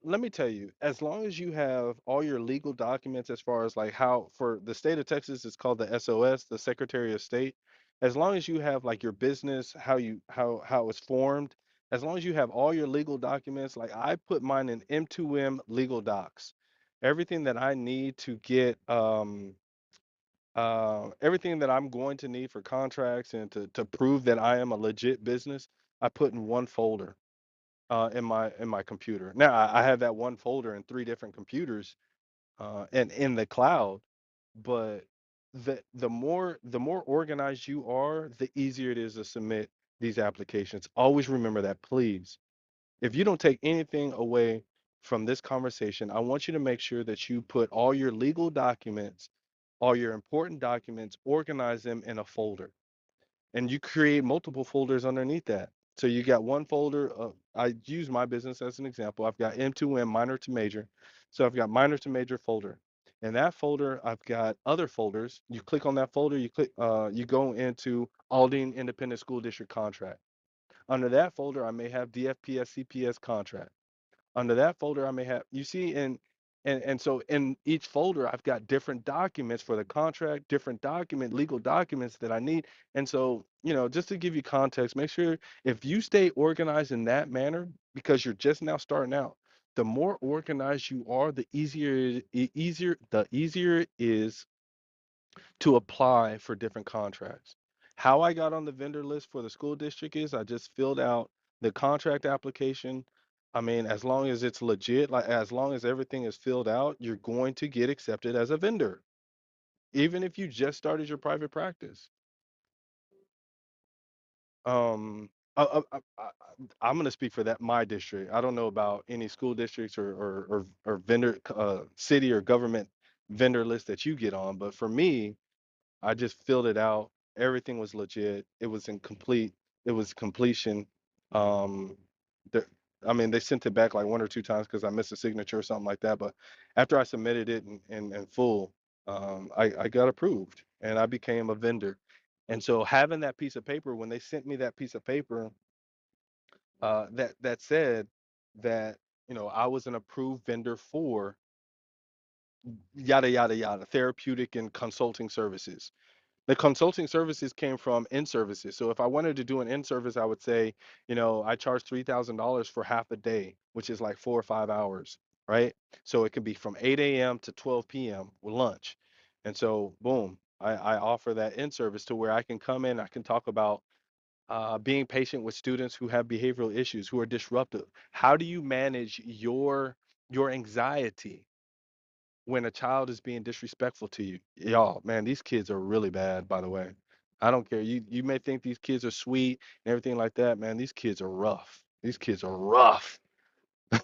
let me tell you, as long as you have all your legal documents, as far as like how for the state of Texas, it's called the SOS, the Secretary of State. As long as you have like your business, how it's formed, as long as you have all your legal documents, like I put mine in M2M legal docs. Everything that I need to get everything that I'm going to need for contracts and to prove that I am a legit business, I put in one folder in my computer. Now I have that one folder in three different computers and in the cloud, but the more organized you are, the easier it is to submit these applications. Always remember that, please. If you don't take anything away from this conversation, I want you to make sure that you put all your legal documents, all your important documents, organize them in a folder. and you create multiple folders underneath that. So you got one folder. I use my business as an example. I've got M2M, minor to major. So I've got minor to major folder. In that folder, I've got other folders. You click on that folder, you go into Aldine Independent School District contract. Under that folder, I may have DFPS CPS contract. Under that folder, I may have, you see, and so in each folder, I've got different documents for the contract, different legal documents that I need. And so, just to give you context, make sure if you stay organized in that manner, because you're just now starting out, the more organized you are, the easier it is to apply for different contracts. How I got on the vendor list for the school district is I just filled out the contract application. I mean, as long as it's legit, like as long as everything is filled out, you're going to get accepted as a vendor, even if you just started your private practice. Um, I'm going to speak for that my district. I don't know about any school districts or vendor city or government vendor list that you get on, but for me, I just filled it out. Everything was legit. It was incomplete. It was completion. Um, the, I mean, they sent it back like one or two times because I missed a signature or something like that. But after I submitted it in full, I got approved and I became a vendor. And so having that piece of paper, when they sent me that piece of paper, that said that I was an approved vendor for yada yada yada therapeutic and consulting services. The consulting services came from in services. So if I wanted to do an in service, I would say, I charge $3,000 for half a day, which is like 4 or 5 hours, right? So it can be from 8 a.m. to 12 p.m. with lunch. And so, boom, I offer that in service to where I can come in, I can talk about being patient with students who have behavioral issues, who are disruptive. How do you manage your anxiety when a child is being disrespectful to you? Y'all, man, these kids are really bad, by the way. I don't care. You may think these kids are sweet and everything like that, man. These kids are rough. These kids are rough.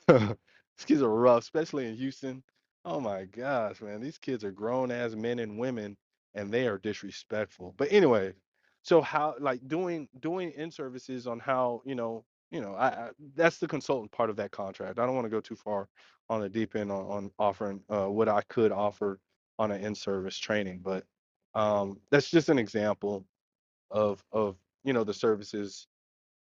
These kids are rough, especially in Houston. Oh my gosh, man. These kids are grown as men and women and they are disrespectful. But anyway, so how like doing in services on how, I that's the consultant part of that contract. I don't want to go too far on the deep end on offering what I could offer on an in-service training, but that's just an example of the services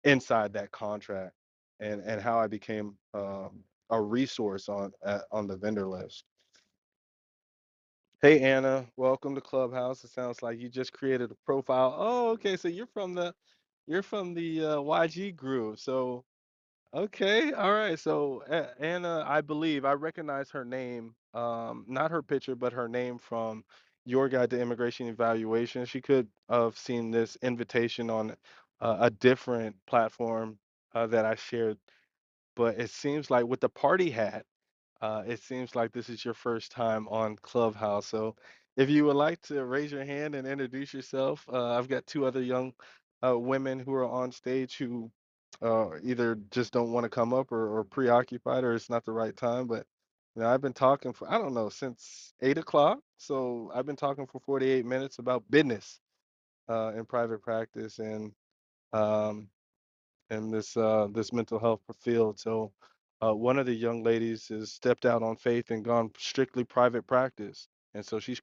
inside that contract and how I became a resource on the vendor list. Hey Anna, welcome to Clubhouse. It sounds like you just created a profile. Oh, okay, so you're from the YG group. So okay, all right. So Anna, I believe I recognize her name, not her picture, but her name from Your Guide to Immigration Evaluation. She could have seen this invitation on a different platform that I shared, but it seems like with the party hat, it seems like this is your first time on Clubhouse. So if you would like to raise your hand and introduce yourself, I've got two other young women who are on stage who either just don't want to come up or preoccupied or it's not the right time. But I've been talking for, I don't know, since 8 o'clock. So I've been talking for 48 minutes about business in private practice um, and this mental health field. So one of the young ladies has stepped out on faith and gone strictly private practice, and so she's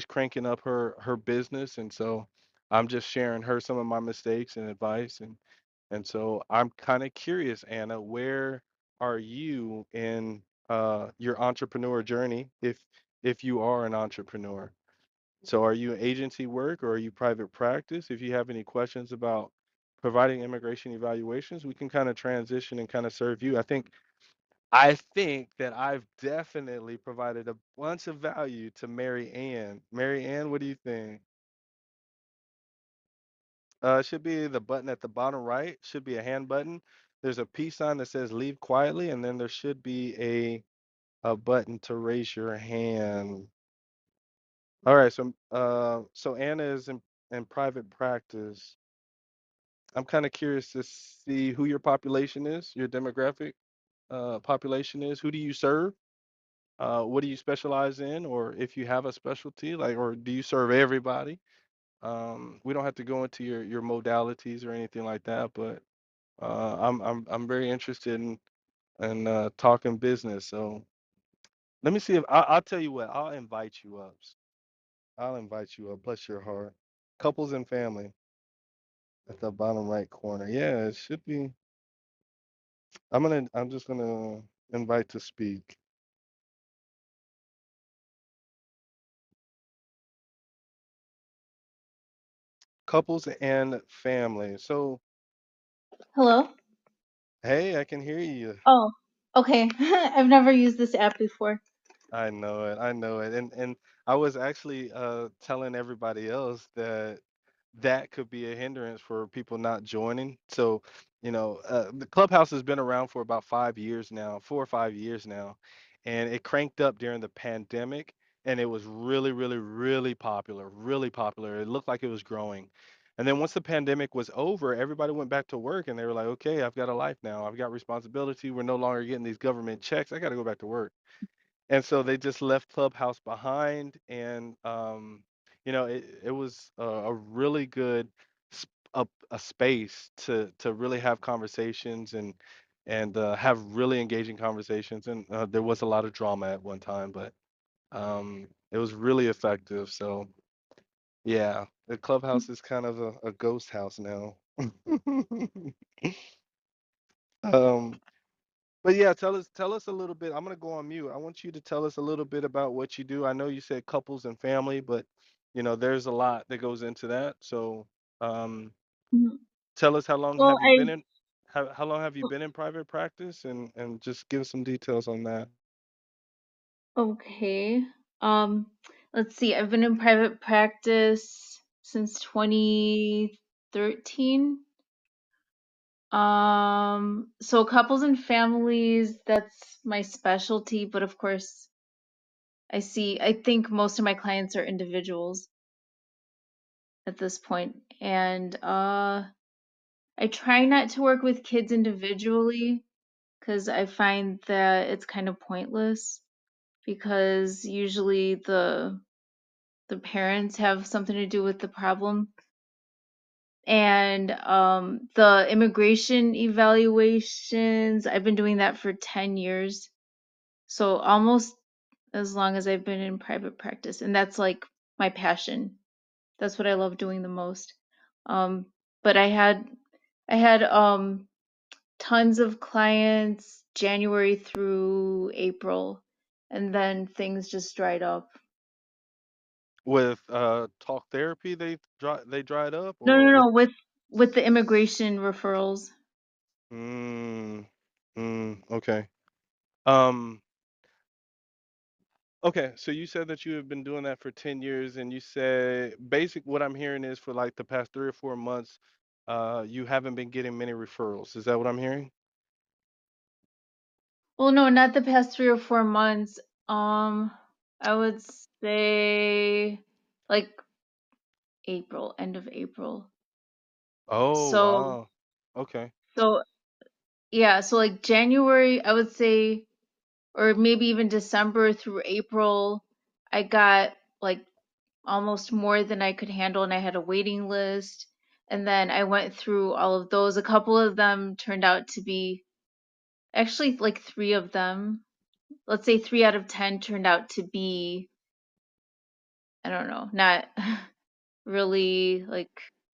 cranking up her business, and so I'm just sharing her some of my mistakes and advice, and so I'm kind of curious, Anna, where are you in your entrepreneur journey, if you are an entrepreneur? So are you agency work or are you private practice? If you have any questions about providing immigration evaluations, we can kind of transition and kind of serve you. I think that I've definitely provided a bunch of value to Mary Ann. Mary Ann, what do you think? It should be the button at the bottom right, should be a hand button. There's a peace sign that says leave quietly, and then there should be a button to raise your hand. All right, so Anna is in private practice. I'm kind of curious to see who your population is, your demographic population is. Who do you serve? What do you specialize in, or if you have a specialty, like, or do you serve everybody? We don't have to go into your modalities or anything like that, but I'm very interested in talking business. So let me see if I'll tell you what, I'll invite you up. I'll invite you up. Bless your heart. Couples and family at the bottom right corner. Yeah, it should be. I'm just gonna invite to speak. Couples and family. So, Hello? hey, I can hear you. Oh, okay. I've never used this app before. I know it. I know it. And I was actually telling everybody else that that could be a hindrance for people not joining. So, the Clubhouse has been around for about 5 years now, 4 or 5 years now, and it cranked up during the pandemic, and it was really, really, really popular, really popular. It looked like it was growing. And then once the pandemic was over, everybody went back to work and they were like, okay, I've got a life now. I've got responsibility. We're no longer getting these government checks. I got to go back to work. And so they just left Clubhouse behind, and it was a really good a space to really have conversations and have really engaging conversations. And there was a lot of drama at one time, but it was really effective. So yeah, the Clubhouse is kind of a ghost house now. um, But yeah, tell us a little bit. I'm gonna go on mute. I want you to tell us a little bit about what you do. I know you said couples and family, but there's a lot that goes into that. So, um, Mhm. tell us how long Well, have you been I in how long have you been in private practice and just give some details on that. okay. Um, let's see. I've been in private practice since 2013. So couples and families, that's my specialty, but of course, I think most of my clients are individuals at this point. And I try not to work with kids individually because I find that it's kind of pointless because usually the parents have something to do with the problem. And the immigration evaluations, I've been doing that for 10 years. So almost as long as I've been in private practice. And that's like my passion. That's what I love doing the most. Um, but I had tons of clients January through April, and then things just dried up. With talk therapy, they dried up, No, or no, with no, with the immigration referrals. mm, okay. Um, Okay, so you said that you have been doing that for 10 years, and you said basic what I'm hearing is for like the past 3 or 4 months, you haven't been getting many referrals. Is that what I'm hearing? Well, no, not the past 3 or 4 months. Um, I would say like April, end of April. Oh, So, wow. Okay. so yeah, so like January, I would say, or maybe even December through April, I got like almost more than I could handle, and I had a waiting list. And then I went through all of those. A couple of them turned out to be actually like three of them. Let's say 3 out of 10 turned out to be, I don't know, not really like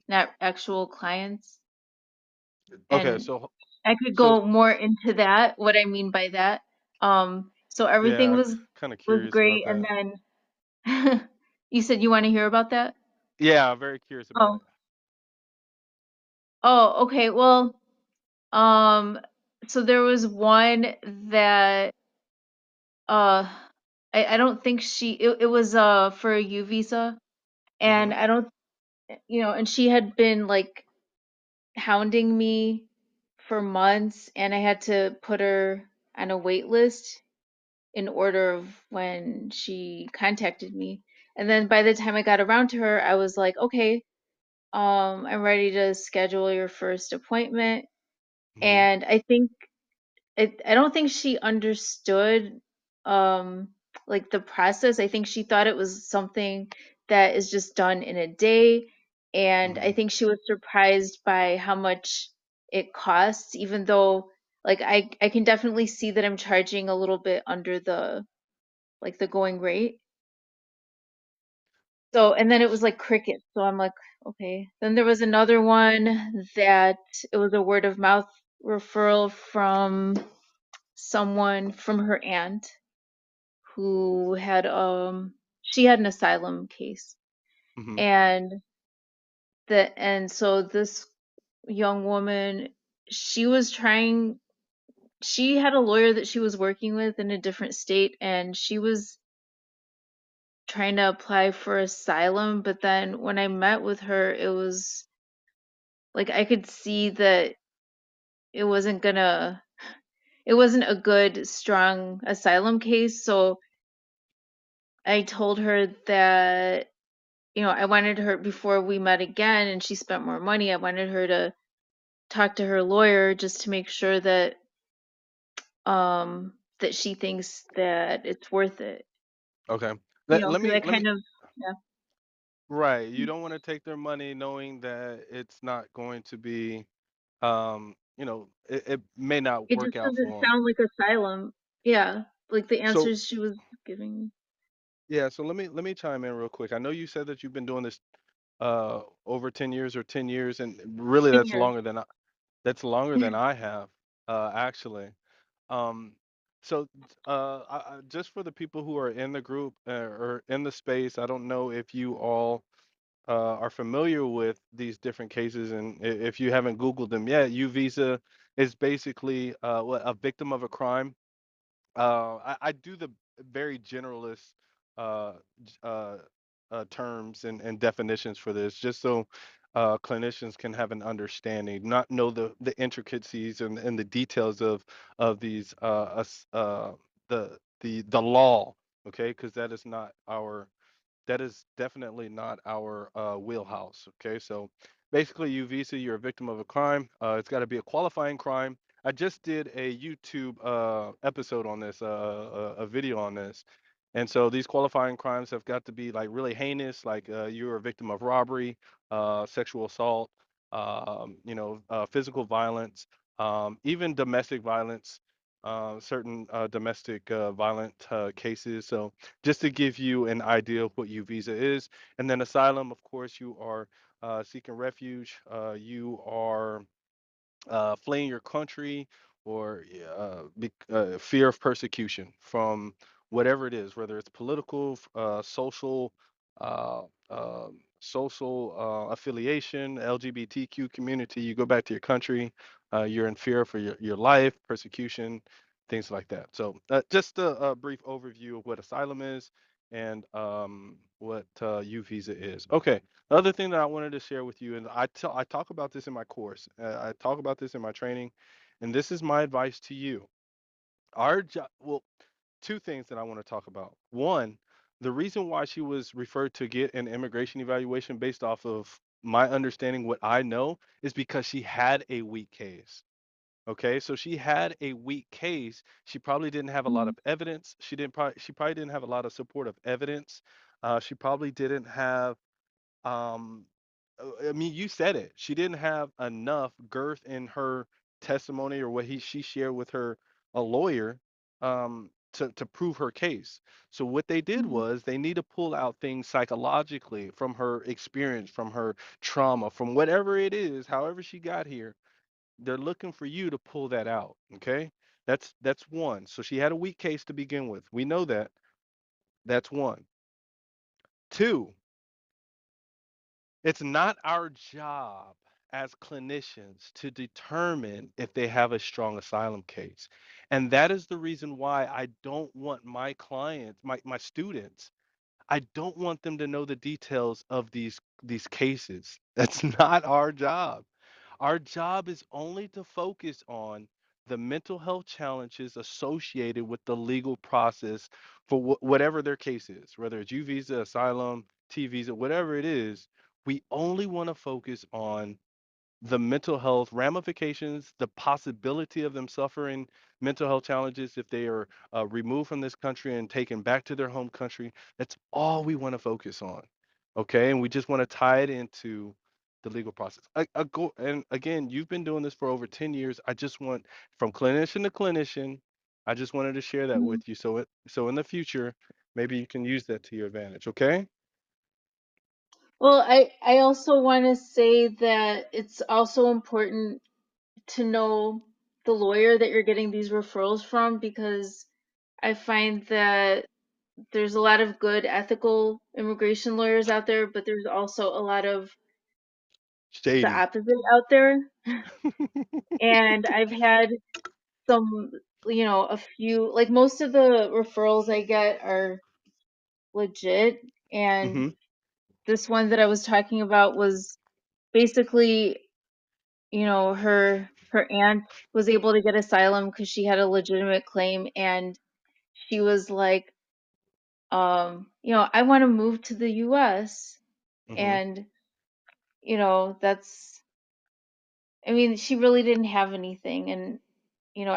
not actual clients. Okay, And so I could so go more into that, what I mean by that. So everything yeah, kind of was curious about great, and that. then you said you want to hear about that? Yeah, I'm very curious about Oh, it. oh, okay. Well, um, so there was one that uh I don't think it was for a U visa, Mm-hmm. and I don't, and she had been like hounding me for months, and I had to put her on a wait list in order of when she contacted me. And then by the time I got around to her, I was like, okay, I'm ready to schedule your first appointment. Mm-hmm. And I don't think she understood um like the process. I think she thought it was something that is just done in a day. and I Mhm. think she was surprised by how much it costs, even though like I can definitely see that I'm charging a little bit under the like the going rate. So, and then it was like crickets. So I'm like, okay. Then there was another one that it was a word of mouth referral from someone from her aunt who had she had an asylum case. Mhm. And and so this young woman, she was trying she had a lawyer that she was working with in a different state, and she was trying to apply for asylum, but then when I met with her, it was like I could see that it wasn't gonna it wasn't a good strong asylum case. So I told her that I wanted her, before we met again and she spent more money, I wanted her to talk to her lawyer just to make sure that she thinks that it's worth it. Okay. Let Because me I let me kind of, yeah. right. You don't want to take their money knowing that it's not going to be it may not It work just out doesn't for them. sound like asylum. Yeah, like the So answers she was giving me. yeah, so let me chime in real quick. I know you said that you've been doing this over 10 years or 10 years, and really 10 years. that's longer than I have actually. Um, so just for the people who are in the group or in the space, I don't know if you all are familiar with these different cases, and if you haven't Googled them yet, U visa is basically a victim of a crime. I do the very generalist uh, terms and definitions for this, just so clinicians can have an understanding, not know the intricacies and the details of these the law, okay? Because that is definitely not our wheelhouse. Okay, so basically, you visa, you're a victim of a crime. It's got to be a qualifying crime. I just did a YouTube episode on this, a video on this, and so these qualifying crimes have got to be like really heinous, like you're a victim of robbery, sexual assault, physical violence, even domestic violence, certain domestic violent cases. So just to give you an idea of what U visa is. And then asylum, of course, you are seeking refuge. You are fleeing your country or fear of persecution from whatever it is, whether it's political, social, uh, social affiliation, LGBTQ community. You go back to your country, you're in fear for your life, persecution, things like that. So just a brief overview of what asylum is and what U visa is. Okay. The other thing that I wanted to share with you, and I talk about this in my course, I talk about this in my training, and this is my advice to you. Our job, well, two things that I want to talk about. One, the reason why she was referred to get an immigration evaluation based off of my understanding, what I know, is because she had a weak case. Okay, so she had a weak case. She probably didn't have a lot Mhm. of evidence. She probably didn't have a lot of supportive evidence. She probably didn't have um, I mean, you said it. She didn't have enough girth in her testimony or what she shared with her a lawyer to prove her case. So what they did Mhm. was they need to pull out things psychologically from her experience, from her trauma, from whatever it is, however she got here. They're looking for you to pull that out. Okay, that's one. So she had a weak case to begin with. We know that. That's one. Two. It's not our job as clinicians to determine if they have a strong asylum case. And that is the reason why I don't want my clients, my students, I don't want them to know the details of these cases. That's not our job. Our job is only to focus on the mental health challenges associated with the legal process for whatever their case is, whether it's U visa, asylum, T visa, whatever it is. We only want to focus on the mental health ramifications, the possibility of them suffering mental health challenges if they are removed from this country and taken back to their home country. That's all we want to focus on. Okay. And we just want to tie it into the legal process. I go, and again, you've been doing this for over 10 years. I just want, from clinician to clinician, I just wanted to share that Mhm. with you. So in the future, maybe you can use that to your advantage. Okay? Well, I also want to say that it's also important to know the lawyer that you're getting these referrals from, because I find that there's a lot of good ethical immigration lawyers out there, but there's also a lot of the Shady. opposite out there. And I've had some, a few, like most of the referrals I get are legit. And Mm-hmm. this one that I was talking about was basically, her aunt was able to get asylum because she had a legitimate claim, and she was like, I want to move to the US. Mm-hmm. And, that's, I mean, she really didn't have anything. And,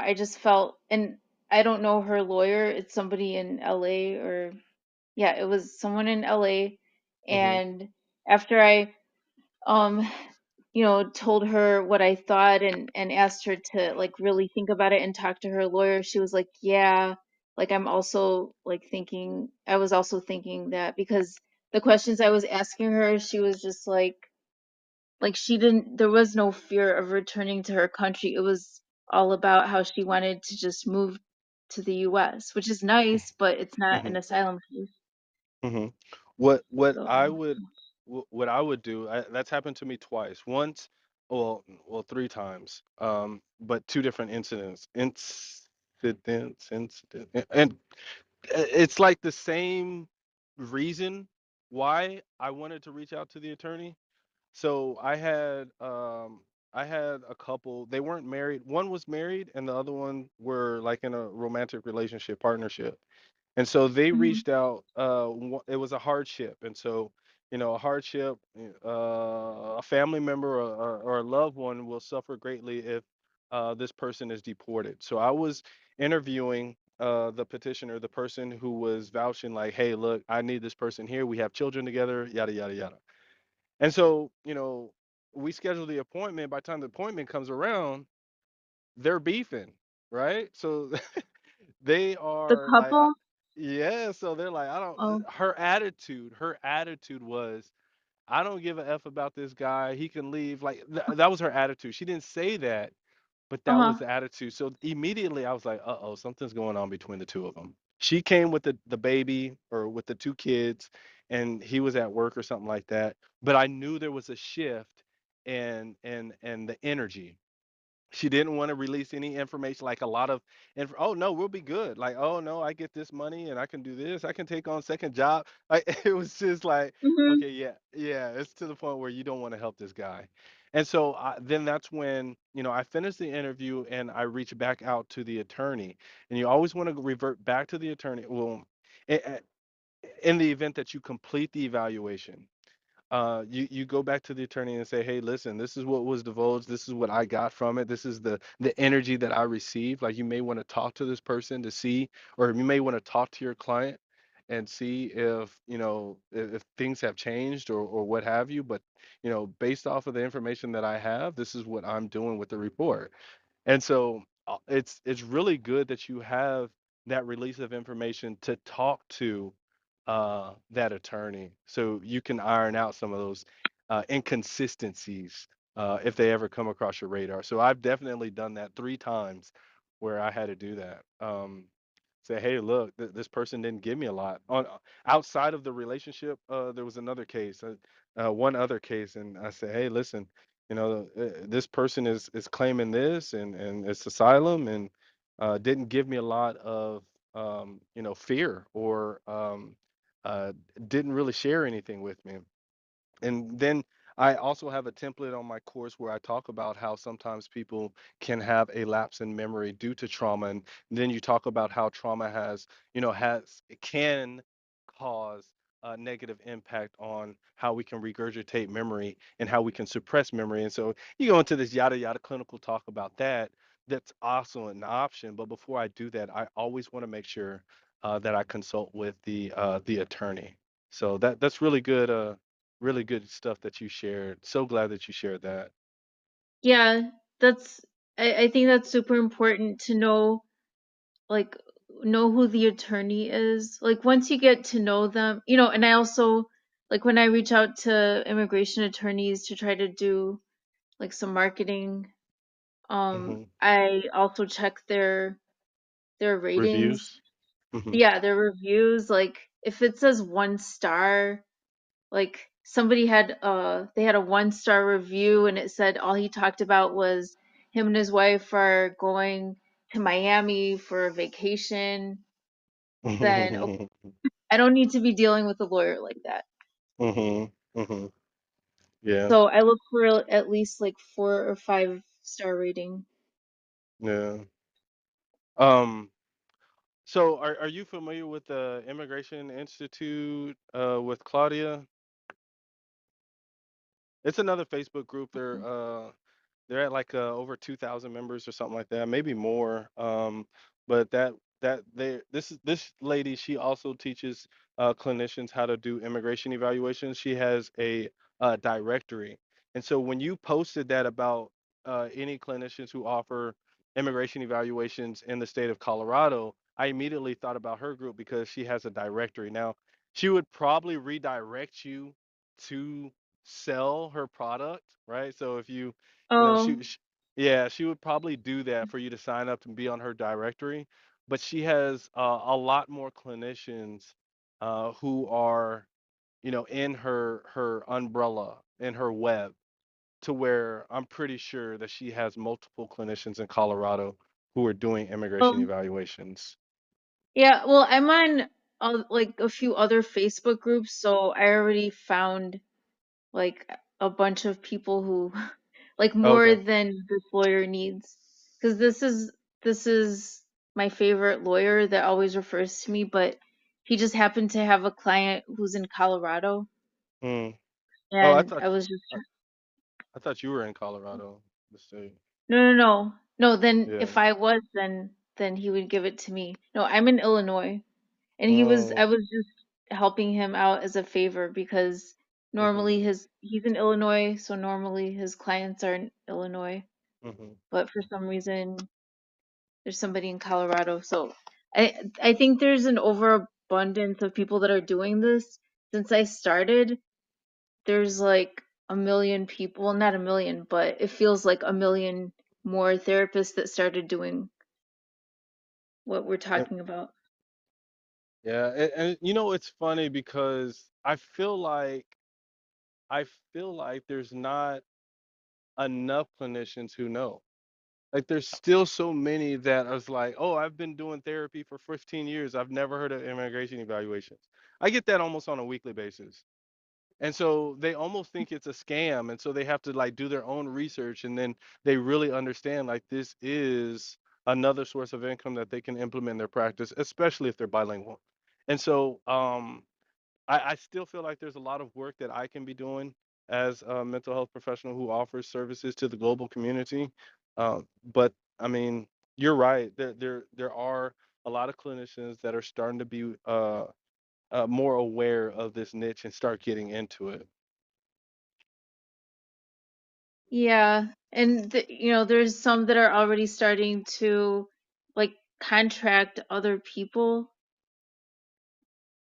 I just felt, and I don't know her lawyer. It's somebody in LA, or, yeah, it was someone in LA. Mm-hmm. And after I, um, told her what I thought, and asked her to like really think about it and talk to her lawyer, she was like, "Yeah, like I was also thinking that," because the questions I was asking her, she was just like she didn't there was no fear of returning to her country. It was all about how she wanted to just move to the US, which is nice, but it's not Mm-hmm. an asylum case. Mm-hmm. What So, what I would do, that's happened to me twice. Once, well, three times. But two different incidents, and it's like the same reason why I wanted to reach out to the attorney. So I had a couple. They weren't married. One was married, and the other one were like in a romantic relationship partnership. And so they mhm, reached out. It was a hardship, and so a hardship, a family member or a loved one will suffer greatly if this person is deported. So I was interviewing the petitioner, the person who was vouching, like, "Hey, look, I need this person here. We have children together, yada yada yada." And so we schedule the appointment. By the time the appointment comes around, they're beefing, right? So they the are like, couple. yeah, so they're like, I don't, Oh, her attitude was, I don't give a F about this guy. He can leave. Like, that was her attitude. She didn't say that, but that was uh-huh. the attitude. So immediately I was like, uh-oh, something's going on between the two of them. She came with the baby or with the two kids, and he was at work or something like that. But I knew there was a shift and the energy. She didn't want to release any information, like a lot of oh no, we'll be good, like, oh no, I get this money and I can do this, I can take on second job, like it was just like, Mhm. okay, yeah, yeah, it's to the point where you don't want to help this guy. And so then that's when I finished the interview and I reached back out to the attorney. And you always want to revert back to the attorney, well, i- i- in the event that you complete the evaluation. You go back to the attorney and say, "Hey, listen, this is what was divulged. This is what I got from it. This is the energy that I received. Like, you may want to talk to this person to see, or you may want to talk to your client and see if if things have changed or what have you. But based off of the information that I have, this is what I'm doing with the report." And so it's really good that you have that release of information to talk to that attorney, so you can iron out some of those inconsistencies if they ever come across your radar. So I've definitely done that three times where I had to do that. Say, hey, look, this person didn't give me a lot. On outside of the relationship, there was another case, one other case, and I said, hey, listen, this person is claiming this and it's asylum and didn't give me a lot of fear or uh, didn't really share anything with me. And then I also have a template on my course where I talk about how sometimes people can have a lapse in memory due to trauma. And then you talk about how trauma has it can cause a negative impact on how we can regurgitate memory and how we can suppress memory. And so you go into this yada yada clinical talk about that. That's also an option. But before I do that, I always want to make sure that I consult with the attorney. So that's really good. really good stuff that you shared. So glad that you shared that. Yeah, that's I think that's super important to know, like, know who the attorney is. Like once you get to know them, and I also like when I reach out to immigration attorneys to try to do like some marketing, Hmm. I also check their ratings. Reviews. Hmm. Yeah, their reviews. Like if it says 1 star, like somebody had they had a 1 star review and it said all he talked about was him and his wife are going to Miami for a vacation, then okay, Hmm. I don't need to be dealing with a lawyer like that. Hmm. Yeah. So I look for at least like 4 or 5 star rating. Yeah. Um, so are you familiar with the Immigration Institute with Claudia? It's another Facebook group. They're at like over 2,000 members or something like that, maybe more. But this lady, she also teaches clinicians how to do immigration evaluations. She has a directory, and so when you posted that about any clinicians who offer immigration evaluations in the state of Colorado, I immediately thought about her group because she has a directory. Now, she would probably redirect you to sell her product, right? So if you know, Oh, yeah, she would probably do that for you to sign up and be on her directory. But she has a lot more clinicians who are, in her umbrella, in her web, to where I'm pretty sure that she has multiple clinicians in Colorado who are doing immigration oh, evaluations. yeah. Well, I'm on like a few other Facebook groups, so I already found like a bunch of people who like more Okay. than this lawyer needs, because this is my favorite lawyer that always refers to me, but he just happened to have a client who's in Colorado, Hmm. Oh, and I was just I, I thought you were in Colorado, the state. no, then Yeah. if I was, then he would give it to me. No, I'm in Illinois. And I Oh. was just helping him out as a favor because Hmm. normally his he's in Illinois, so normally his clients are in Illinois, Hmm. but for some reason there's somebody in Colorado. So I think there's an overabundance of people that are doing this. Since I started, there's like a million people, well, not a million, but it feels like a million more therapists that started doing what we're talking about. Yeah, and it's funny because I feel like there's not enough clinicians who know. Like there's still so many that I was like, "Oh, I've been doing therapy for 15 years. I've never heard of immigration evaluations." I get that almost on a weekly basis. And so they almost think it's a scam, and so they have to like do their own research, and then they really understand like this is another source of income that they can implement in their practice, especially if they're bilingual. And so I still feel like there's a lot of work that I can be doing as a mental health professional who offers services to the global community. But I mean, you're right. There are a lot of clinicians that are starting to be more aware of this niche and start getting into it. Yeah, and there's some that are already starting to like contract other people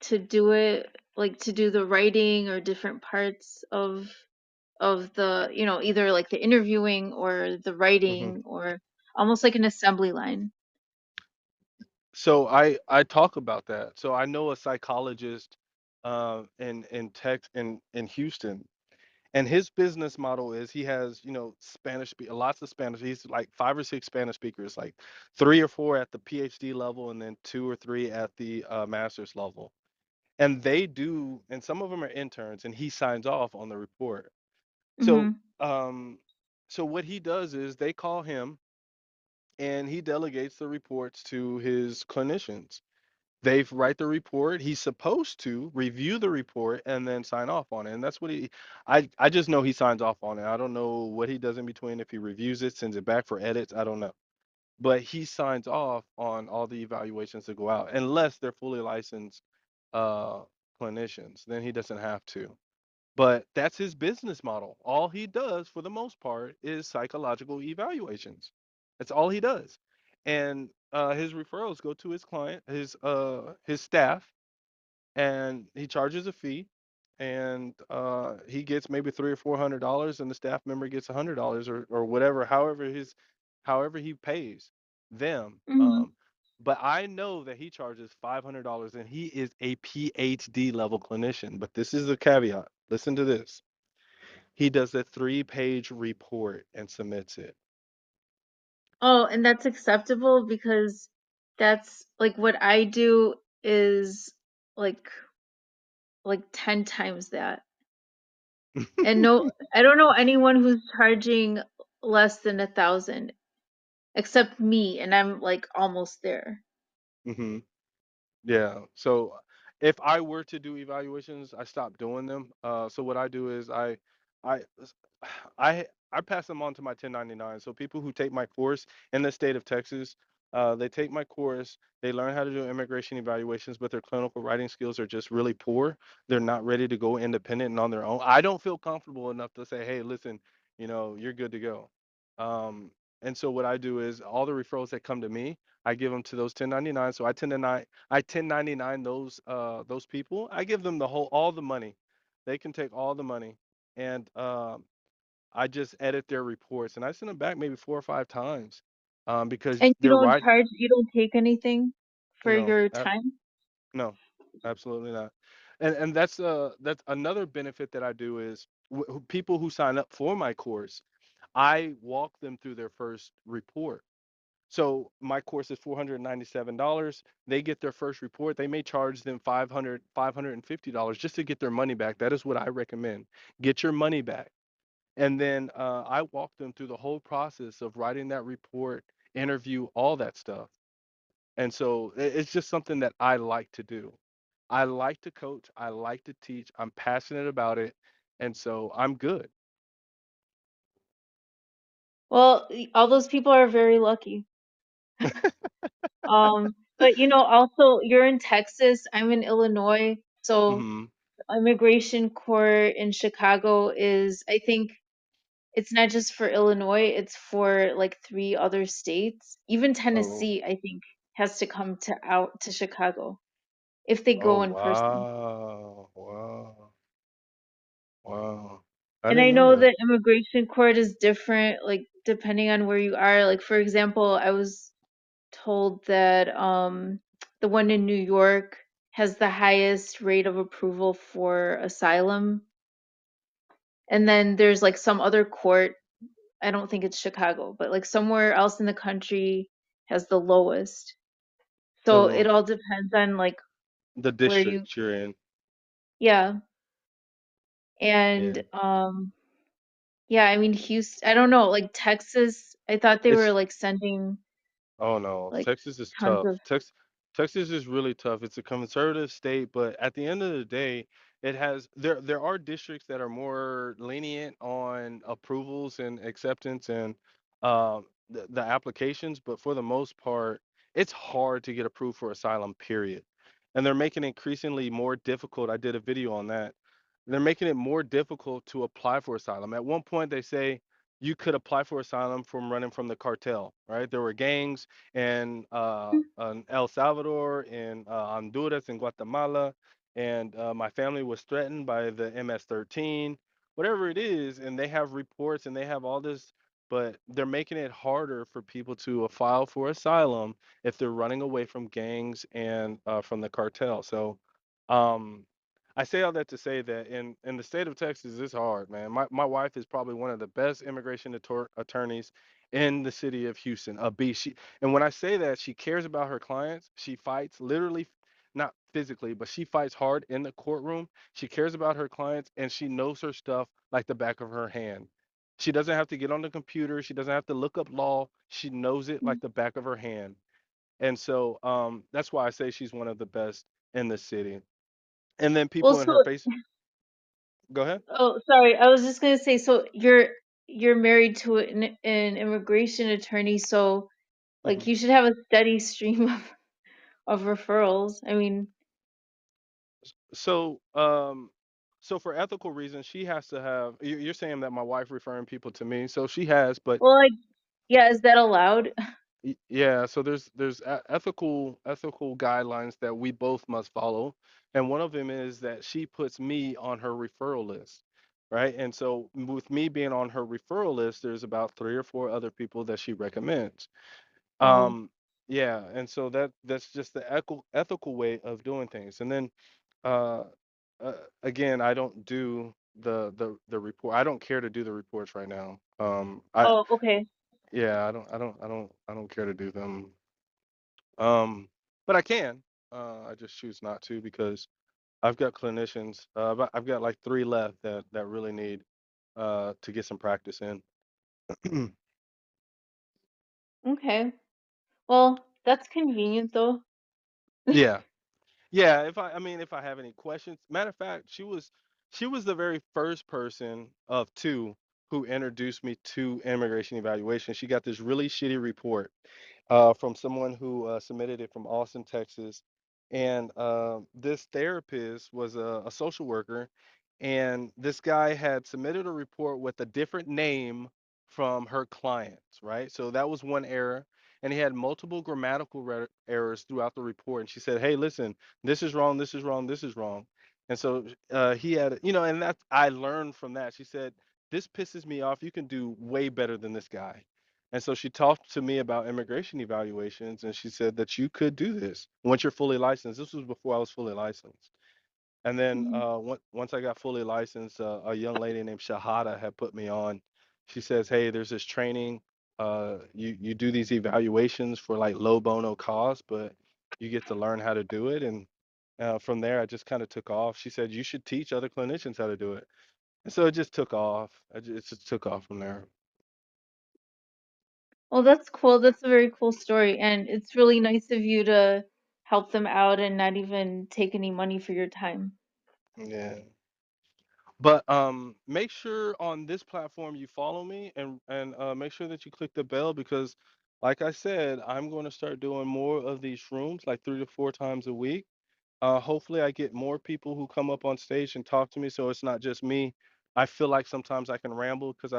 to do it, like to do the writing or different parts of the, either like the interviewing or the Hmm. writing or almost like an assembly line. So I talk about that. So I know a psychologist in Houston. And his business model is he has, lots of Spanish. He's like 5 or 6 Spanish speakers, like 3 or 4 at the PhD level, and then 2 or 3 at the master's level. And and some of them are interns, and he signs off on the report. So, Mhm. um, so what he does is they call him, and he delegates the reports to his clinicians. They write the report. He's supposed to review the report and then sign off on it. And that's what I just know he signs off on it. I don't know what he does in between. If he reviews it, sends it back for edits, I don't know. But he signs off on all the evaluations that go out, unless they're fully licensed uh, clinicians. Then he doesn't have to. But that's his business model. All he does for the most part is psychological evaluations. That's all he does. And his referrals go to his client, his staff, and he charges a fee, and he gets maybe $300 or $400, and the staff member gets $100 or whatever, however he pays them. Hmm. But I know that he charges $500, and he is a PhD level clinician. But this is the caveat. Listen to this. He does a 3-page report and submits it. Oh, and that's acceptable because that's like what I do is like like 10 times that. And no, I don't know anyone who's charging less than 1,000 except me, and I'm like almost there. hmm Yeah. So if I were to do evaluations, I stopped doing them. So what I do is I s- I pass them on to my 1099. So people who take my course in the state of Texas, they take my course, they learn how to do immigration evaluations, but their clinical writing skills are just really poor. They're not ready to go independent and on their own. I don't feel comfortable enough to say, hey, listen, you're good to go. Um, and so what I do is all the referrals that come to me, I give them to those 1099. So I 1099 those people. I give them all the money. They can take all the money, and I just edit their reports, and I send them back maybe 4 or 5 times, because And you they're don't right. charge, you don't take anything for No, your time? no, absolutely not. And that's another benefit that I do is people who sign up for my course, I walk them through their first report. So my course is $497. They get their first report. They may charge them $550 just to get their money back. That is what I recommend. Get your money back. And then I walk them through the whole process of writing that report, interview, all that stuff. And so it's just something that I like to do. I like to coach. I like to teach. I'm passionate about it. And so I'm good. Well, all those people are very lucky. But also you're in Texas, I'm in Illinois, so hmm immigration court in Chicago is, I think, it's not just for Illinois, it's for like 3 other states. Even Oh, Tennessee, I think, has to come to out to Chicago if they oh, go in person. wow. Wow. Wow. I And I didn't know know that. that immigration court is different, like depending on where you are. Like for example, I was told that the one in New York has the highest rate of approval for asylum. And then there's like some other court, I don't think it's Chicago, but like somewhere else in the country has the lowest. So it So all depends on like the where you, district you're in. yeah. Yeah. And yeah, I mean Houston, I don't know, like Texas, I thought they were It's like sending Oh no, like Texas is tons tough. of. Texas is really tough. It's a conservative state, but at the end of the day, there are districts that are more lenient on approvals and acceptance and the applications, but for the most part, it's hard to get approved for asylum, period. And they're making it increasingly more difficult. I did a video on that. They're making it more difficult to apply for asylum. At one point, they say you could apply for asylum from running from the cartel, right? There were gangs in El Salvador, in Honduras, and Guatemala, and my family was threatened by the MS-13, whatever it is, and they have reports and they have all this, but they're making it harder for people to file for asylum if they're running away from gangs and from the cartel. So, um, I say all that to say that in the state of Texas, it's hard, man. My wife is probably one of the best immigration attorneys in the city of Houston. A beast. And when I say that, she cares about her clients. She fights literally, not physically, but she fights hard in the courtroom. She cares about her clients, and she knows her stuff like the back of her hand. She doesn't have to get on the computer. She doesn't have to look up law. She knows it like the back of her hand. And so that's why I say she's one of the best in the city. And then Well, people in so her face. Go ahead. oh, sorry, I was just gonna say, so you're married to an immigration attorney, so like Mhm. you should have a steady stream of referrals. I mean, So, so for ethical reasons, she has to have. You're saying that my wife referring people to me, so she has, but Well, like, yeah, is that allowed? Yeah, so there's ethical guidelines that we both must follow, and one of them is that she puts me on her referral list, right? And so with me being on her referral list, there's about three or four other people that she recommends. Oh, Um, yeah, and so that's just the ethical way of doing things. And then uh, uh again, I don't do the report. I don't care to do the reports right now. I oh, okay. Yeah, I don't care to do them. Um, but I can. I just choose not to because I've got clinicians. But I've got like three left that really need to get some practice in. Okay. Well, that's convenient though. Yeah. Yeah, I mean if I have any questions. Matter of fact, she was the very first person of two who introduced me to immigration evaluation. She got this really shitty report from someone who submitted it from Austin, Texas. And this therapist was a social worker, and this guy had submitted a report with a different name from her clients, right? So that was one error. And he had multiple grammatical errors throughout the report. And she said, "Hey, listen, this is wrong, this is wrong, this is wrong." And so he had, and that I learned from that. She said, "This pisses me off. You can do way better than this guy." And so she talked to me about immigration evaluations, and she said that you could do this once you're fully licensed. This was before I was fully licensed. And then Mhm. once I got fully licensed, a young lady named Shahada had put me on. She says, "Hey, there's this training. You do these evaluations for like low bono cost, but you get to learn how to do it." And from there, I just kind of took off. She said, "You should teach other clinicians how to do it." And so it just took off. It just took off from there. Well, that's cool. That's a very cool story, and it's really nice of you to help them out and not even take any money for your time. Yeah. But make sure on this platform you follow me, and make sure that you click the bell because, like I said, I'm going to start doing more of these rooms, like 3 to 4 times a week. Hopefully, I get more people who come up on stage and talk to me, so it's not just me. I feel like sometimes I can ramble because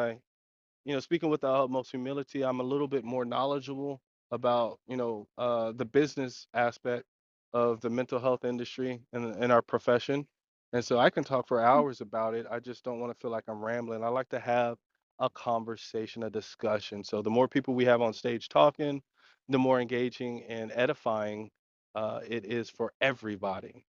speaking with the utmost humility, I'm a little bit more knowledgeable about, the business aspect of the mental health industry and our profession. And so I can talk for hours about it. I just don't want to feel like I'm rambling. I like to have a conversation, a discussion. So the more people we have on stage talking, the more engaging and edifying it is for everybody.